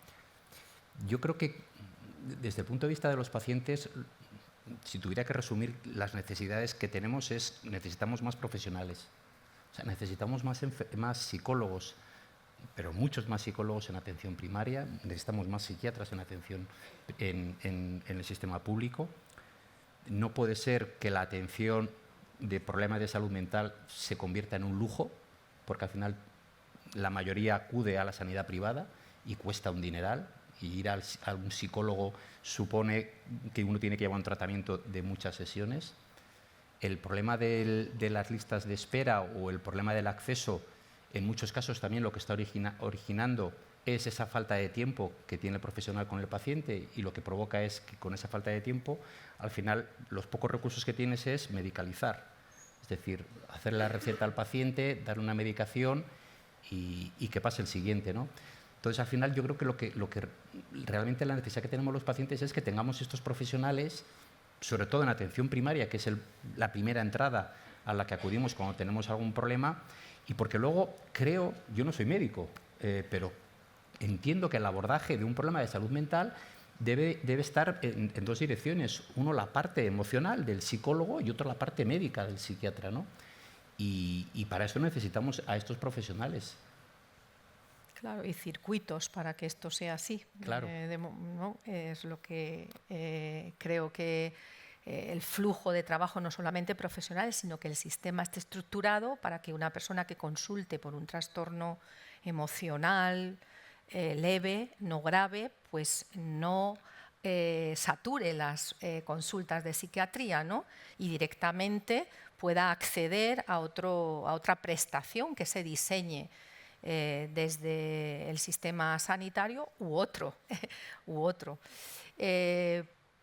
Speaker 4: Yo creo que desde el punto de vista de los pacientes, si tuviera que resumir las necesidades que tenemos necesitamos más profesionales. O sea, necesitamos más psicólogos, pero muchos más psicólogos en atención primaria, necesitamos más psiquiatras en atención en el sistema público. No puede ser que la atención de problemas de salud mental se convierta en un lujo, porque al final la mayoría acude a la sanidad privada y cuesta un dineral, y ir a un psicólogo supone que uno tiene que llevar un tratamiento de muchas sesiones. El problema de las listas de espera o el problema del acceso, en muchos casos también lo que está originando es esa falta de tiempo que tiene el profesional con el paciente, y lo que provoca es que con esa falta de tiempo, al final, los pocos recursos que tienes es medicalizar. Es decir, hacer la receta al paciente, darle una medicación y que pase el siguiente, ¿no? Entonces, al final, yo creo que lo que realmente la necesidad que tenemos los pacientes es que tengamos estos profesionales, sobre todo en atención primaria, que es la primera entrada a la que acudimos cuando tenemos algún problema, y porque luego creo, yo no soy médico, pero entiendo que el abordaje de un problema de salud mental debe estar en dos direcciones. Uno, la parte emocional del psicólogo, y otro, la parte médica del psiquiatra, ¿no? Y para eso necesitamos a estos profesionales.
Speaker 1: Claro, y circuitos para que esto sea así.
Speaker 4: Claro.
Speaker 1: ¿No? Es lo que creo que el flujo de trabajo, no solamente profesional, sino que el sistema esté estructurado para que una persona que consulte por un trastorno emocional leve, no grave, pues no sature las consultas de psiquiatría, ¿no? Y directamente pueda acceder a otra prestación que se diseñe desde el sistema sanitario u otro.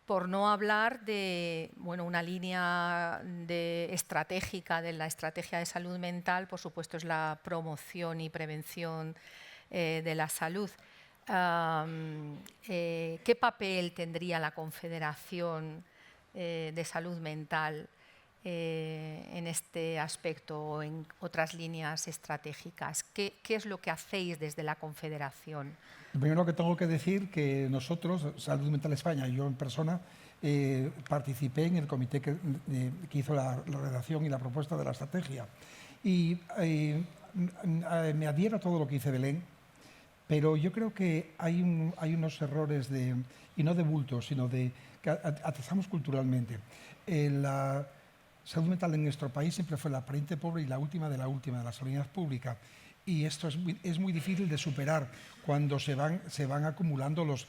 Speaker 1: Por no hablar de una línea estratégica de la estrategia de salud mental, por supuesto, es la promoción y prevención de la salud. ¿Qué papel tendría la Confederación de Salud Mental en este aspecto o en otras líneas estratégicas? ¿Qué es lo que hacéis desde la Confederación?
Speaker 5: Lo primero que tengo que decir que nosotros, Salud Mental España, yo en persona, participé en el comité que hizo la redacción y la propuesta de la estrategia. Y me adhiero a todo lo que dice Belén, pero yo creo que hay unos errores, y no de bulto, sino que atizamos culturalmente. La salud mental en nuestro país siempre fue la pariente pobre y la última de la sanidad pública. Y esto es muy difícil de superar cuando se van acumulando los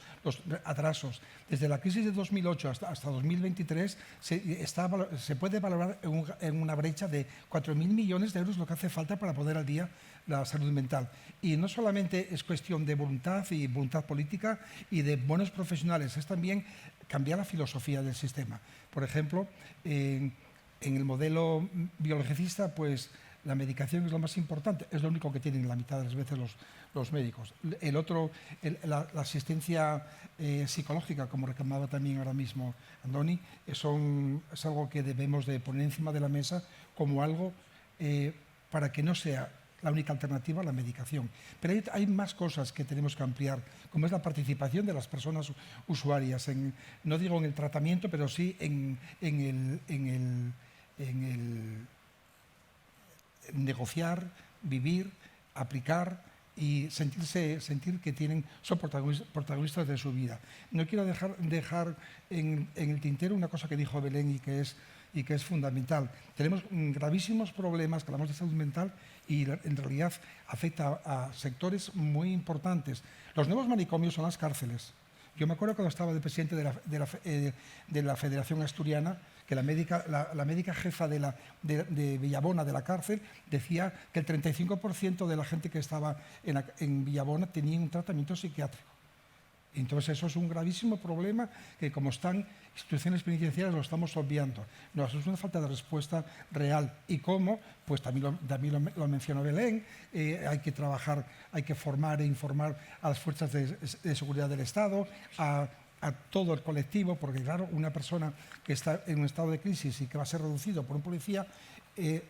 Speaker 5: atrasos. Desde la crisis de 2008 hasta 2023 se puede valorar en una brecha de 4.000 millones de euros lo que hace falta para poner al día la salud mental. Y no solamente es cuestión de voluntad y voluntad política y de buenos profesionales, es también cambiar la filosofía del sistema. Por ejemplo, en el modelo biologicista, pues la medicación es lo más importante, es lo único que tienen la mitad de las veces los médicos. El otro, la asistencia psicológica, como reclamaba también ahora mismo Andoni, es algo que debemos de poner encima de la mesa como algo para que no sea la única alternativa a la medicación. Pero hay más cosas que tenemos que ampliar, como es la participación de las personas usuarias, no digo en el tratamiento, pero sí en el negociar, vivir, aplicar y sentir que son protagonistas de su vida. No quiero dejar en el tintero una cosa que dijo Belén y que es fundamental. Tenemos gravísimos problemas que hablamos de salud mental y en realidad afecta a sectores muy importantes. Los nuevos manicomios son las cárceles. Yo me acuerdo cuando estaba de presidente de la Federación Asturiana, que la médica jefa de Villabona, de la cárcel, decía que el 35% de la gente que estaba en Villabona tenía un tratamiento psiquiátrico. Entonces eso es un gravísimo problema que, como están instituciones penitenciarias, lo estamos obviando. Nos es una falta de respuesta real. ¿Y cómo? Pues también lo mencionó Belén. Hay que trabajar, hay que formar e informar a las fuerzas de seguridad del Estado, a a todo el colectivo, porque claro, una persona que está en un estado de crisis y que va a ser reducido por un policía,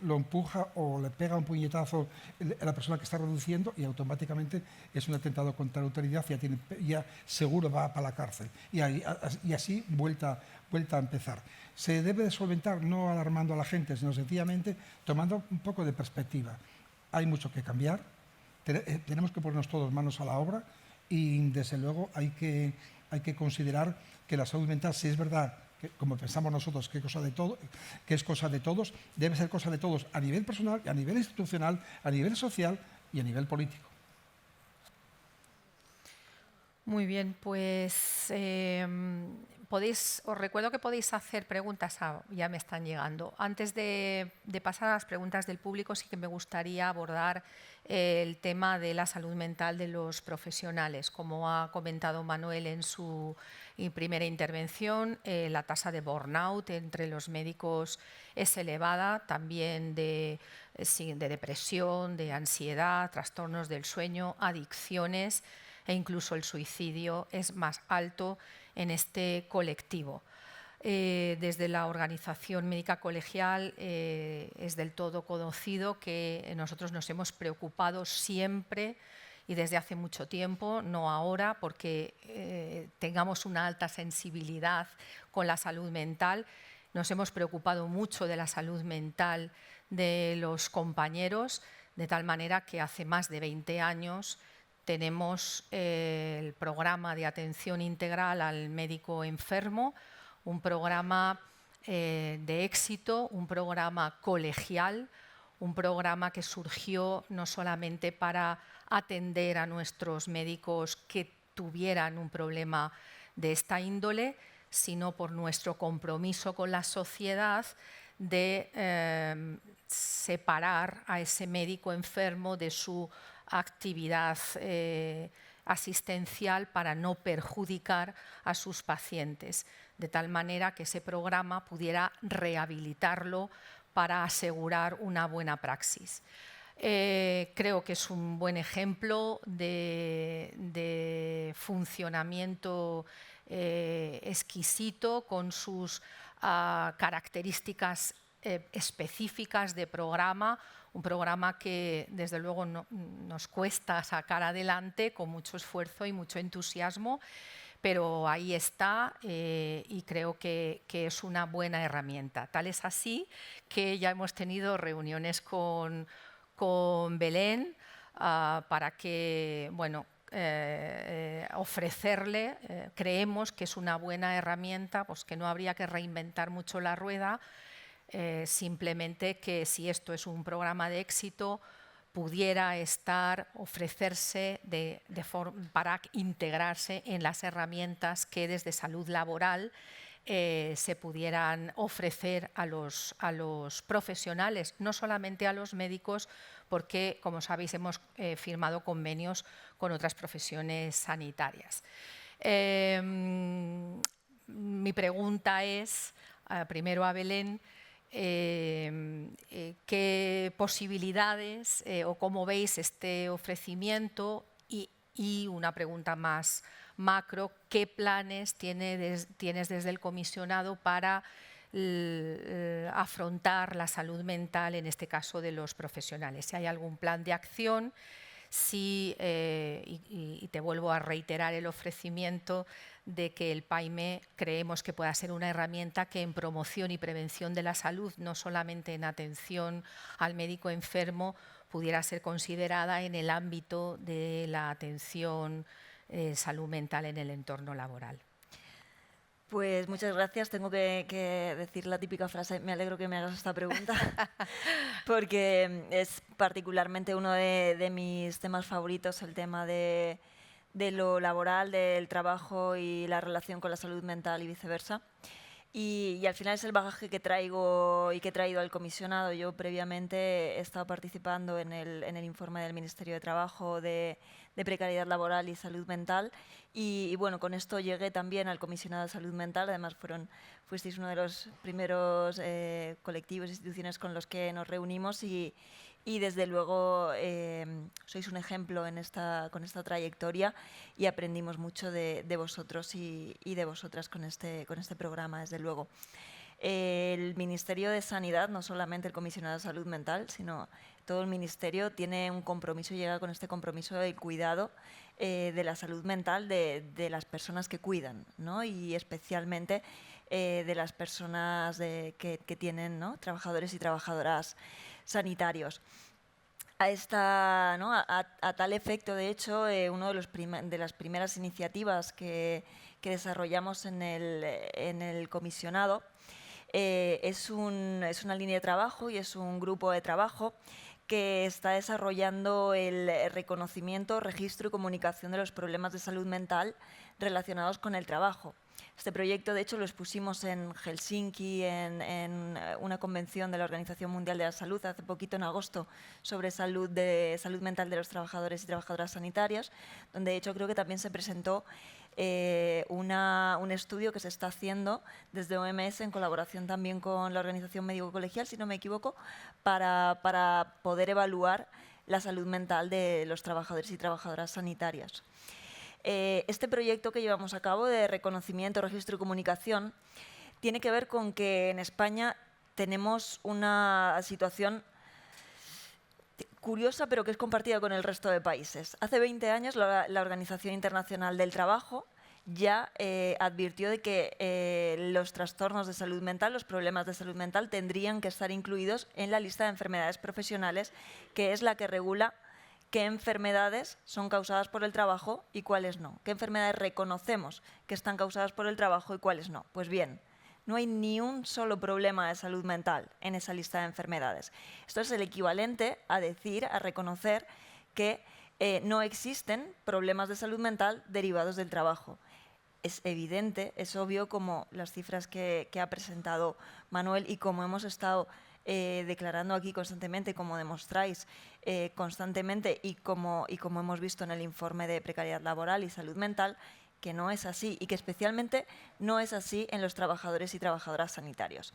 Speaker 5: lo empuja o le pega un puñetazo a la persona que está reduciendo y automáticamente es un atentado contra la autoridad, ya seguro va para la cárcel. Y así vuelta a empezar. Se debe de solventar no alarmando a la gente, sino sencillamente tomando un poco de perspectiva. Hay mucho que cambiar, tenemos que ponernos todos manos a la obra y desde luego hay que considerar que la salud mental, si es verdad, que, como pensamos nosotros, que es cosa de todos, debe ser cosa de todos a nivel personal, a nivel institucional, a nivel social y a nivel político.
Speaker 1: Muy bien, pues os recuerdo que podéis hacer preguntas, ya me están llegando. Antes de pasar a las preguntas del público, sí que me gustaría abordar el tema de la salud mental de los profesionales. Como ha comentado Manuel en su primera intervención, la tasa de burnout entre los médicos es elevada, también de depresión, de ansiedad, trastornos del sueño, adicciones e incluso el suicidio es más alto en este colectivo. Desde la Organización Médica Colegial es del todo conocido que nosotros nos hemos preocupado siempre y desde hace mucho tiempo, no ahora, porque tengamos una alta sensibilidad con la salud mental. Nos hemos preocupado mucho de la salud mental de los compañeros, de tal manera que hace más de 20 años tenemos el programa de atención integral al médico enfermo, un programa de éxito, un programa colegial, un programa que surgió no solamente para atender a nuestros médicos que tuvieran un problema de esta índole, sino por nuestro compromiso con la sociedad de separar a ese médico enfermo de su actividad asistencial para no perjudicar a sus pacientes, de tal manera que ese programa pudiera rehabilitarlo para asegurar una buena praxis. Creo que es un buen ejemplo de funcionamiento exquisito con sus características específicas de programa, un programa que desde luego nos cuesta sacar adelante con mucho esfuerzo y mucho entusiasmo, pero ahí está y creo que es una buena herramienta. Tal es así que ya hemos tenido reuniones con Belén para que, ofrecerle, creemos que es una buena herramienta, pues que no habría que reinventar mucho la rueda, simplemente que si esto es un programa de éxito, pudiera ofrecerse para integrarse en las herramientas que desde salud laboral se pudieran ofrecer a los profesionales, no solamente a los médicos, porque, como sabéis, hemos firmado convenios con otras profesiones sanitarias. Mi pregunta es, primero a Belén, qué posibilidades o cómo veis este ofrecimiento y una pregunta más macro, ¿qué planes tienes desde el comisionado para afrontar la salud mental, en este caso de los profesionales? Si hay algún plan de acción, y te vuelvo a reiterar el ofrecimiento de que el PAIME creemos que pueda ser una herramienta que en promoción y prevención de la salud, no solamente en atención al médico enfermo, pudiera ser considerada en el ámbito de la atención salud mental en el entorno laboral.
Speaker 2: Pues muchas gracias. Tengo que decir la típica frase, me alegro que me hagas esta pregunta, porque es particularmente uno de mis temas favoritos, el tema de lo laboral, del trabajo y la relación con la salud mental y viceversa. Y al final es el bagaje que traigo y que he traído al comisionado. Yo previamente he estado participando en el informe del Ministerio de Trabajo de precariedad laboral y salud mental. Y bueno, con esto llegué también al comisionado de salud mental. Además, fuisteis uno de los primeros colectivos e instituciones con los que nos reunimos y y desde luego sois un ejemplo con esta trayectoria y aprendimos mucho de vosotros y de vosotras con este programa, desde luego. El Ministerio de Sanidad, no solamente el Comisionado de Salud Mental, sino todo el Ministerio tiene un compromiso, llega con este compromiso del cuidado de la salud mental de las personas que cuidan, ¿no? Y especialmente de las personas que tienen, ¿no?, trabajadores y trabajadoras sanitarios. A tal efecto, de hecho, una de las primeras iniciativas que desarrollamos en el comisionado es una línea de trabajo y es un grupo de trabajo que está desarrollando el reconocimiento, registro y comunicación de los problemas de salud mental relacionados con el trabajo. Este proyecto, de hecho, lo expusimos en Helsinki, en una convención de la Organización Mundial de la Salud, hace poquito, en agosto, sobre salud mental de los trabajadores y trabajadoras sanitarias, donde, de hecho, creo que también se presentó un estudio que se está haciendo desde OMS en colaboración también con la Organización Médico Colegial, si no me equivoco, para poder evaluar la salud mental de los trabajadores y trabajadoras sanitarias. Este proyecto que llevamos a cabo de reconocimiento, registro y comunicación tiene que ver con que en España tenemos una situación curiosa, pero que es compartida con el resto de países. Hace 20 años la Organización Internacional del Trabajo ya advirtió de que los trastornos de salud mental, los problemas de salud mental, tendrían que estar incluidos en la lista de enfermedades profesionales, que es la que regula qué enfermedades son causadas por el trabajo y cuáles no. ¿Qué enfermedades reconocemos que están causadas por el trabajo y cuáles no? Pues bien, no hay ni un solo problema de salud mental en esa lista de enfermedades. Esto es el equivalente a reconocer que no existen problemas de salud mental derivados del trabajo. Es evidente, es obvio, como las cifras que ha presentado Manuel y como hemos estado declarando aquí constantemente, como demostráis constantemente y como hemos visto en el informe de precariedad laboral y salud mental, que no es así y que especialmente no es así en los trabajadores y trabajadoras sanitarios.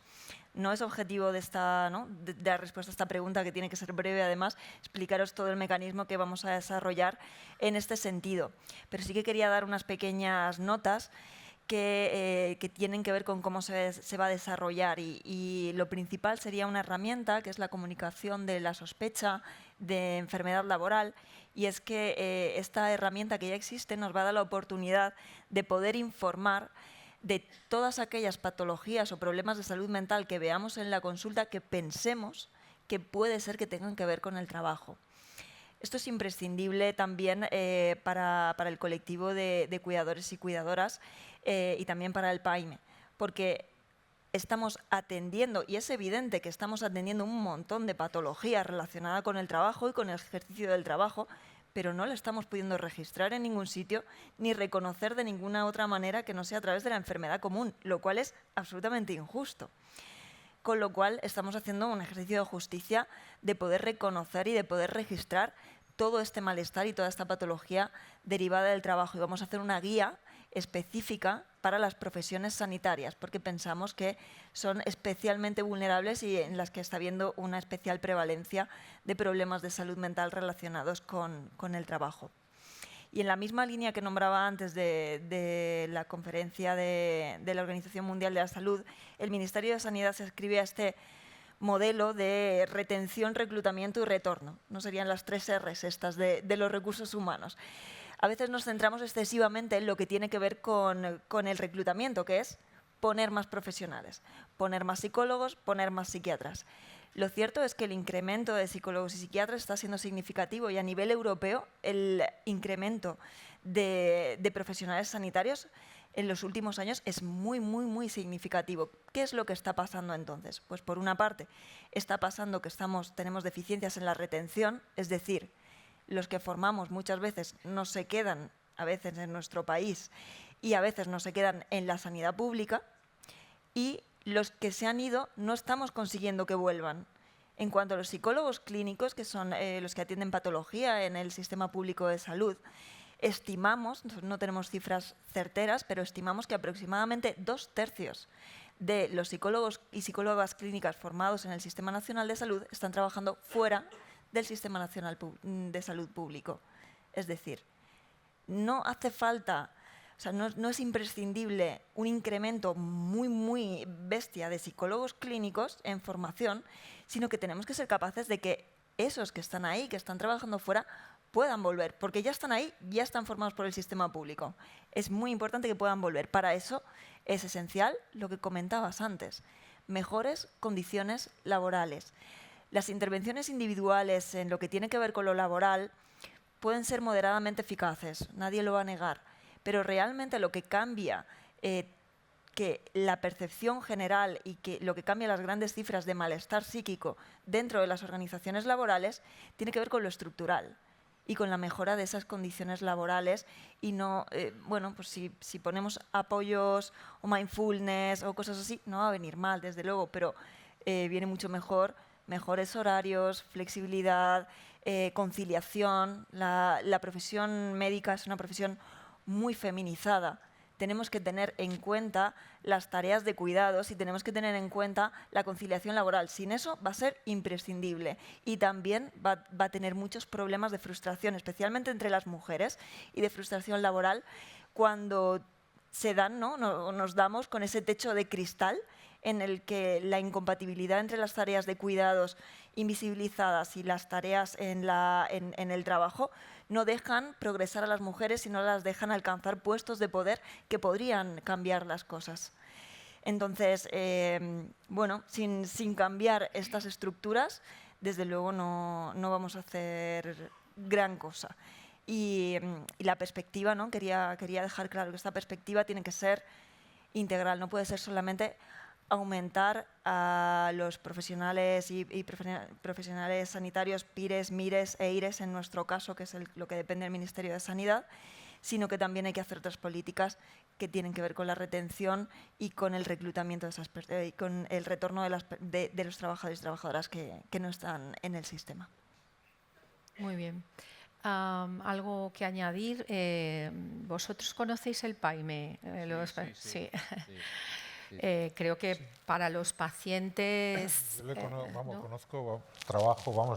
Speaker 2: No es objetivo de la respuesta a esta pregunta, que tiene que ser breve, además, explicaros todo el mecanismo que vamos a desarrollar en este sentido. Pero sí que quería dar unas pequeñas notas que tienen que ver con cómo se va a desarrollar y lo principal sería una herramienta que es la comunicación de la sospecha de enfermedad laboral, y es que esta herramienta que ya existe nos va a dar la oportunidad de poder informar de todas aquellas patologías o problemas de salud mental que veamos en la consulta que pensemos que puede ser que tengan que ver con el trabajo. Esto es imprescindible también para el colectivo de cuidadores y cuidadoras y también para el PAIME, porque estamos atendiendo, y es evidente que estamos atendiendo un montón de patologías relacionadas con el trabajo y con el ejercicio del trabajo, pero no lo estamos pudiendo registrar en ningún sitio ni reconocer de ninguna otra manera que no sea a través de la enfermedad común, lo cual es absolutamente injusto. Con lo cual estamos haciendo un ejercicio de justicia de poder reconocer y de poder registrar todo este malestar y toda esta patología derivada del trabajo. Y vamos a hacer una guía específica para las profesiones sanitarias, porque pensamos que son especialmente vulnerables y en las que está habiendo una especial prevalencia de problemas de salud mental relacionados con el trabajo. Y en la misma línea que nombraba antes de la conferencia de la Organización Mundial de la Salud, el Ministerio de Sanidad se adscribe a este modelo de retención, reclutamiento y retorno. No serían las 3 R's estas de los recursos humanos. A veces nos centramos excesivamente en lo que tiene que ver con el reclutamiento, que es poner más profesionales, poner más psicólogos, poner más psiquiatras. Lo cierto es que el incremento de psicólogos y psiquiatras está siendo significativo y a nivel europeo el incremento de profesionales sanitarios en los últimos años es muy, muy, muy significativo. ¿Qué es lo que está pasando entonces? Pues por una parte está pasando que tenemos deficiencias en la retención, es decir, los que formamos muchas veces no se quedan a veces en nuestro país y a veces no se quedan en la sanidad pública, y los que se han ido no estamos consiguiendo que vuelvan. En cuanto a los psicólogos clínicos, que son los que atienden patología en el sistema público de salud, estimamos, no tenemos cifras certeras, pero estimamos que aproximadamente 2/3 de los psicólogos y psicólogas clínicas formados en el Sistema Nacional de Salud están trabajando fuera del Sistema Nacional de Salud Público. Es decir, no hace falta, o sea, no es imprescindible un incremento muy bestia de psicólogos clínicos en formación, sino que tenemos que ser capaces de que esos que están ahí, que están trabajando fuera, puedan volver, porque ya están ahí, ya están formados por el sistema público. Es muy importante que puedan volver. Para eso es esencial lo que comentabas antes, mejores condiciones laborales. Las intervenciones individuales en lo que tiene que ver con lo laboral pueden ser moderadamente eficaces, nadie lo va a negar, pero realmente lo que cambia que la percepción general y que lo que cambia las grandes cifras de malestar psíquico dentro de las organizaciones laborales tiene que ver con lo estructural y con la mejora de esas condiciones laborales y no, bueno, pues si ponemos apoyos o mindfulness o cosas así, no va a venir mal, desde luego, pero viene mucho mejor, mejores horarios, flexibilidad, conciliación. La profesión médica es una profesión muy feminizada. Tenemos que tener en cuenta las tareas de cuidados y tenemos que tener en cuenta la conciliación laboral. Sin eso va a ser imprescindible y también va a tener muchos problemas de frustración, especialmente entre las mujeres, y de frustración laboral cuando se dan, ¿no? Nos damos con ese techo de cristal en el que la incompatibilidad entre las tareas de cuidados invisibilizadas y las tareas en el trabajo no dejan progresar a las mujeres y no las dejan alcanzar puestos de poder que podrían cambiar las cosas. Entonces, bueno, sin cambiar estas estructuras, desde luego no vamos a hacer gran cosa. Y la perspectiva, ¿no? Quería dejar claro que esta perspectiva tiene que ser integral, no puede ser solamente aumentar a los profesionales y profesionales sanitarios, PIRES, MIRES e IRES, en nuestro caso, que es lo que depende del Ministerio de Sanidad, sino que también hay que hacer otras políticas que tienen que ver con la retención y con el reclutamiento y con el retorno de los trabajadores y trabajadoras que no están en el sistema.
Speaker 1: Muy bien. ¿Algo que añadir? ¿Vosotros conocéis el PAIME? Sí. Creo que para los pacientes...
Speaker 3: Yo ¿no? Conozco, trabajo,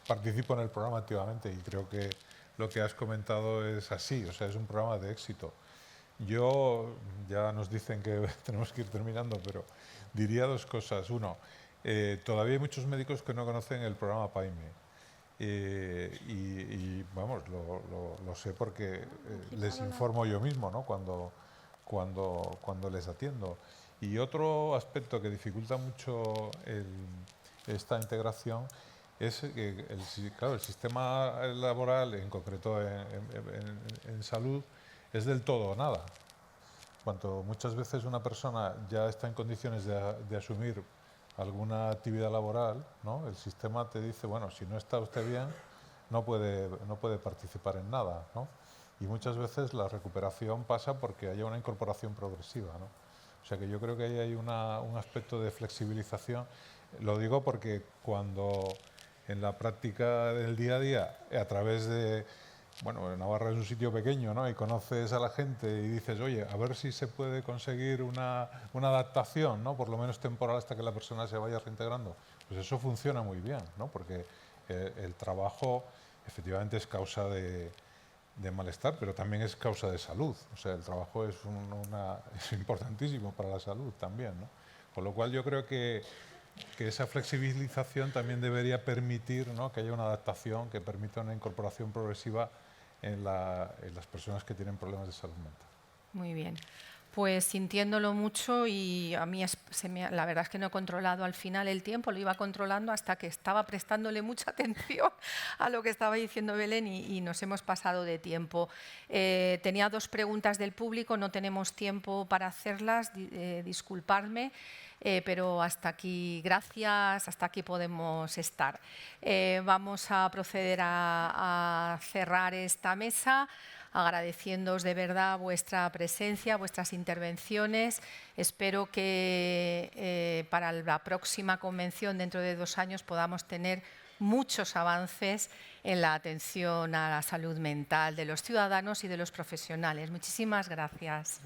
Speaker 3: participo en el programa activamente y creo que lo que has comentado es así, o sea, es un programa de éxito. Yo, ya nos dicen que tenemos que ir terminando, pero diría dos cosas. Uno, todavía hay muchos médicos que no conocen el programa PAIME. Y vamos, lo sé porque les informo yo mismo, ¿no? Cuando les atiendo. Y otro aspecto que dificulta mucho esta integración es que el sistema laboral, en concreto en salud, es del todo o nada. Cuando muchas veces una persona ya está en condiciones de asumir alguna actividad laboral, ¿no? El sistema te dice, bueno, si no está usted bien, no puede participar en nada, ¿no? Y muchas veces la recuperación pasa porque haya una incorporación progresiva, ¿no? O sea que yo creo que ahí hay un aspecto de flexibilización. Lo digo porque cuando en la práctica del día a día, a través de... Bueno, Navarra es un sitio pequeño, ¿no? Y conoces a la gente y dices, oye, a ver si se puede conseguir una adaptación, ¿no? Por lo menos temporal hasta que la persona se vaya reintegrando. Pues eso funciona muy bien, ¿no? Porque el trabajo efectivamente es causa de malestar, pero también es causa de salud. O sea, el trabajo es importantísimo para la salud también, ¿no? Con lo cual yo creo que esa flexibilización también debería permitir, ¿no? Que haya una adaptación que permita una incorporación progresiva en las personas que tienen problemas de salud mental.
Speaker 1: Muy bien. Pues sintiéndolo mucho, y a mí la verdad es que no he controlado al final el tiempo, lo iba controlando hasta que estaba prestándole mucha atención a lo que estaba diciendo Belén y nos hemos pasado de tiempo. Tenía dos preguntas del público, no tenemos tiempo para hacerlas, disculpadme. Pero hasta aquí, gracias, hasta aquí podemos estar. Vamos a proceder a cerrar esta mesa, agradeciéndoos de verdad vuestra presencia, vuestras intervenciones. Espero que para la próxima convención, dentro de 2 años, podamos tener muchos avances en la atención a la salud mental de los ciudadanos y de los profesionales. Muchísimas gracias.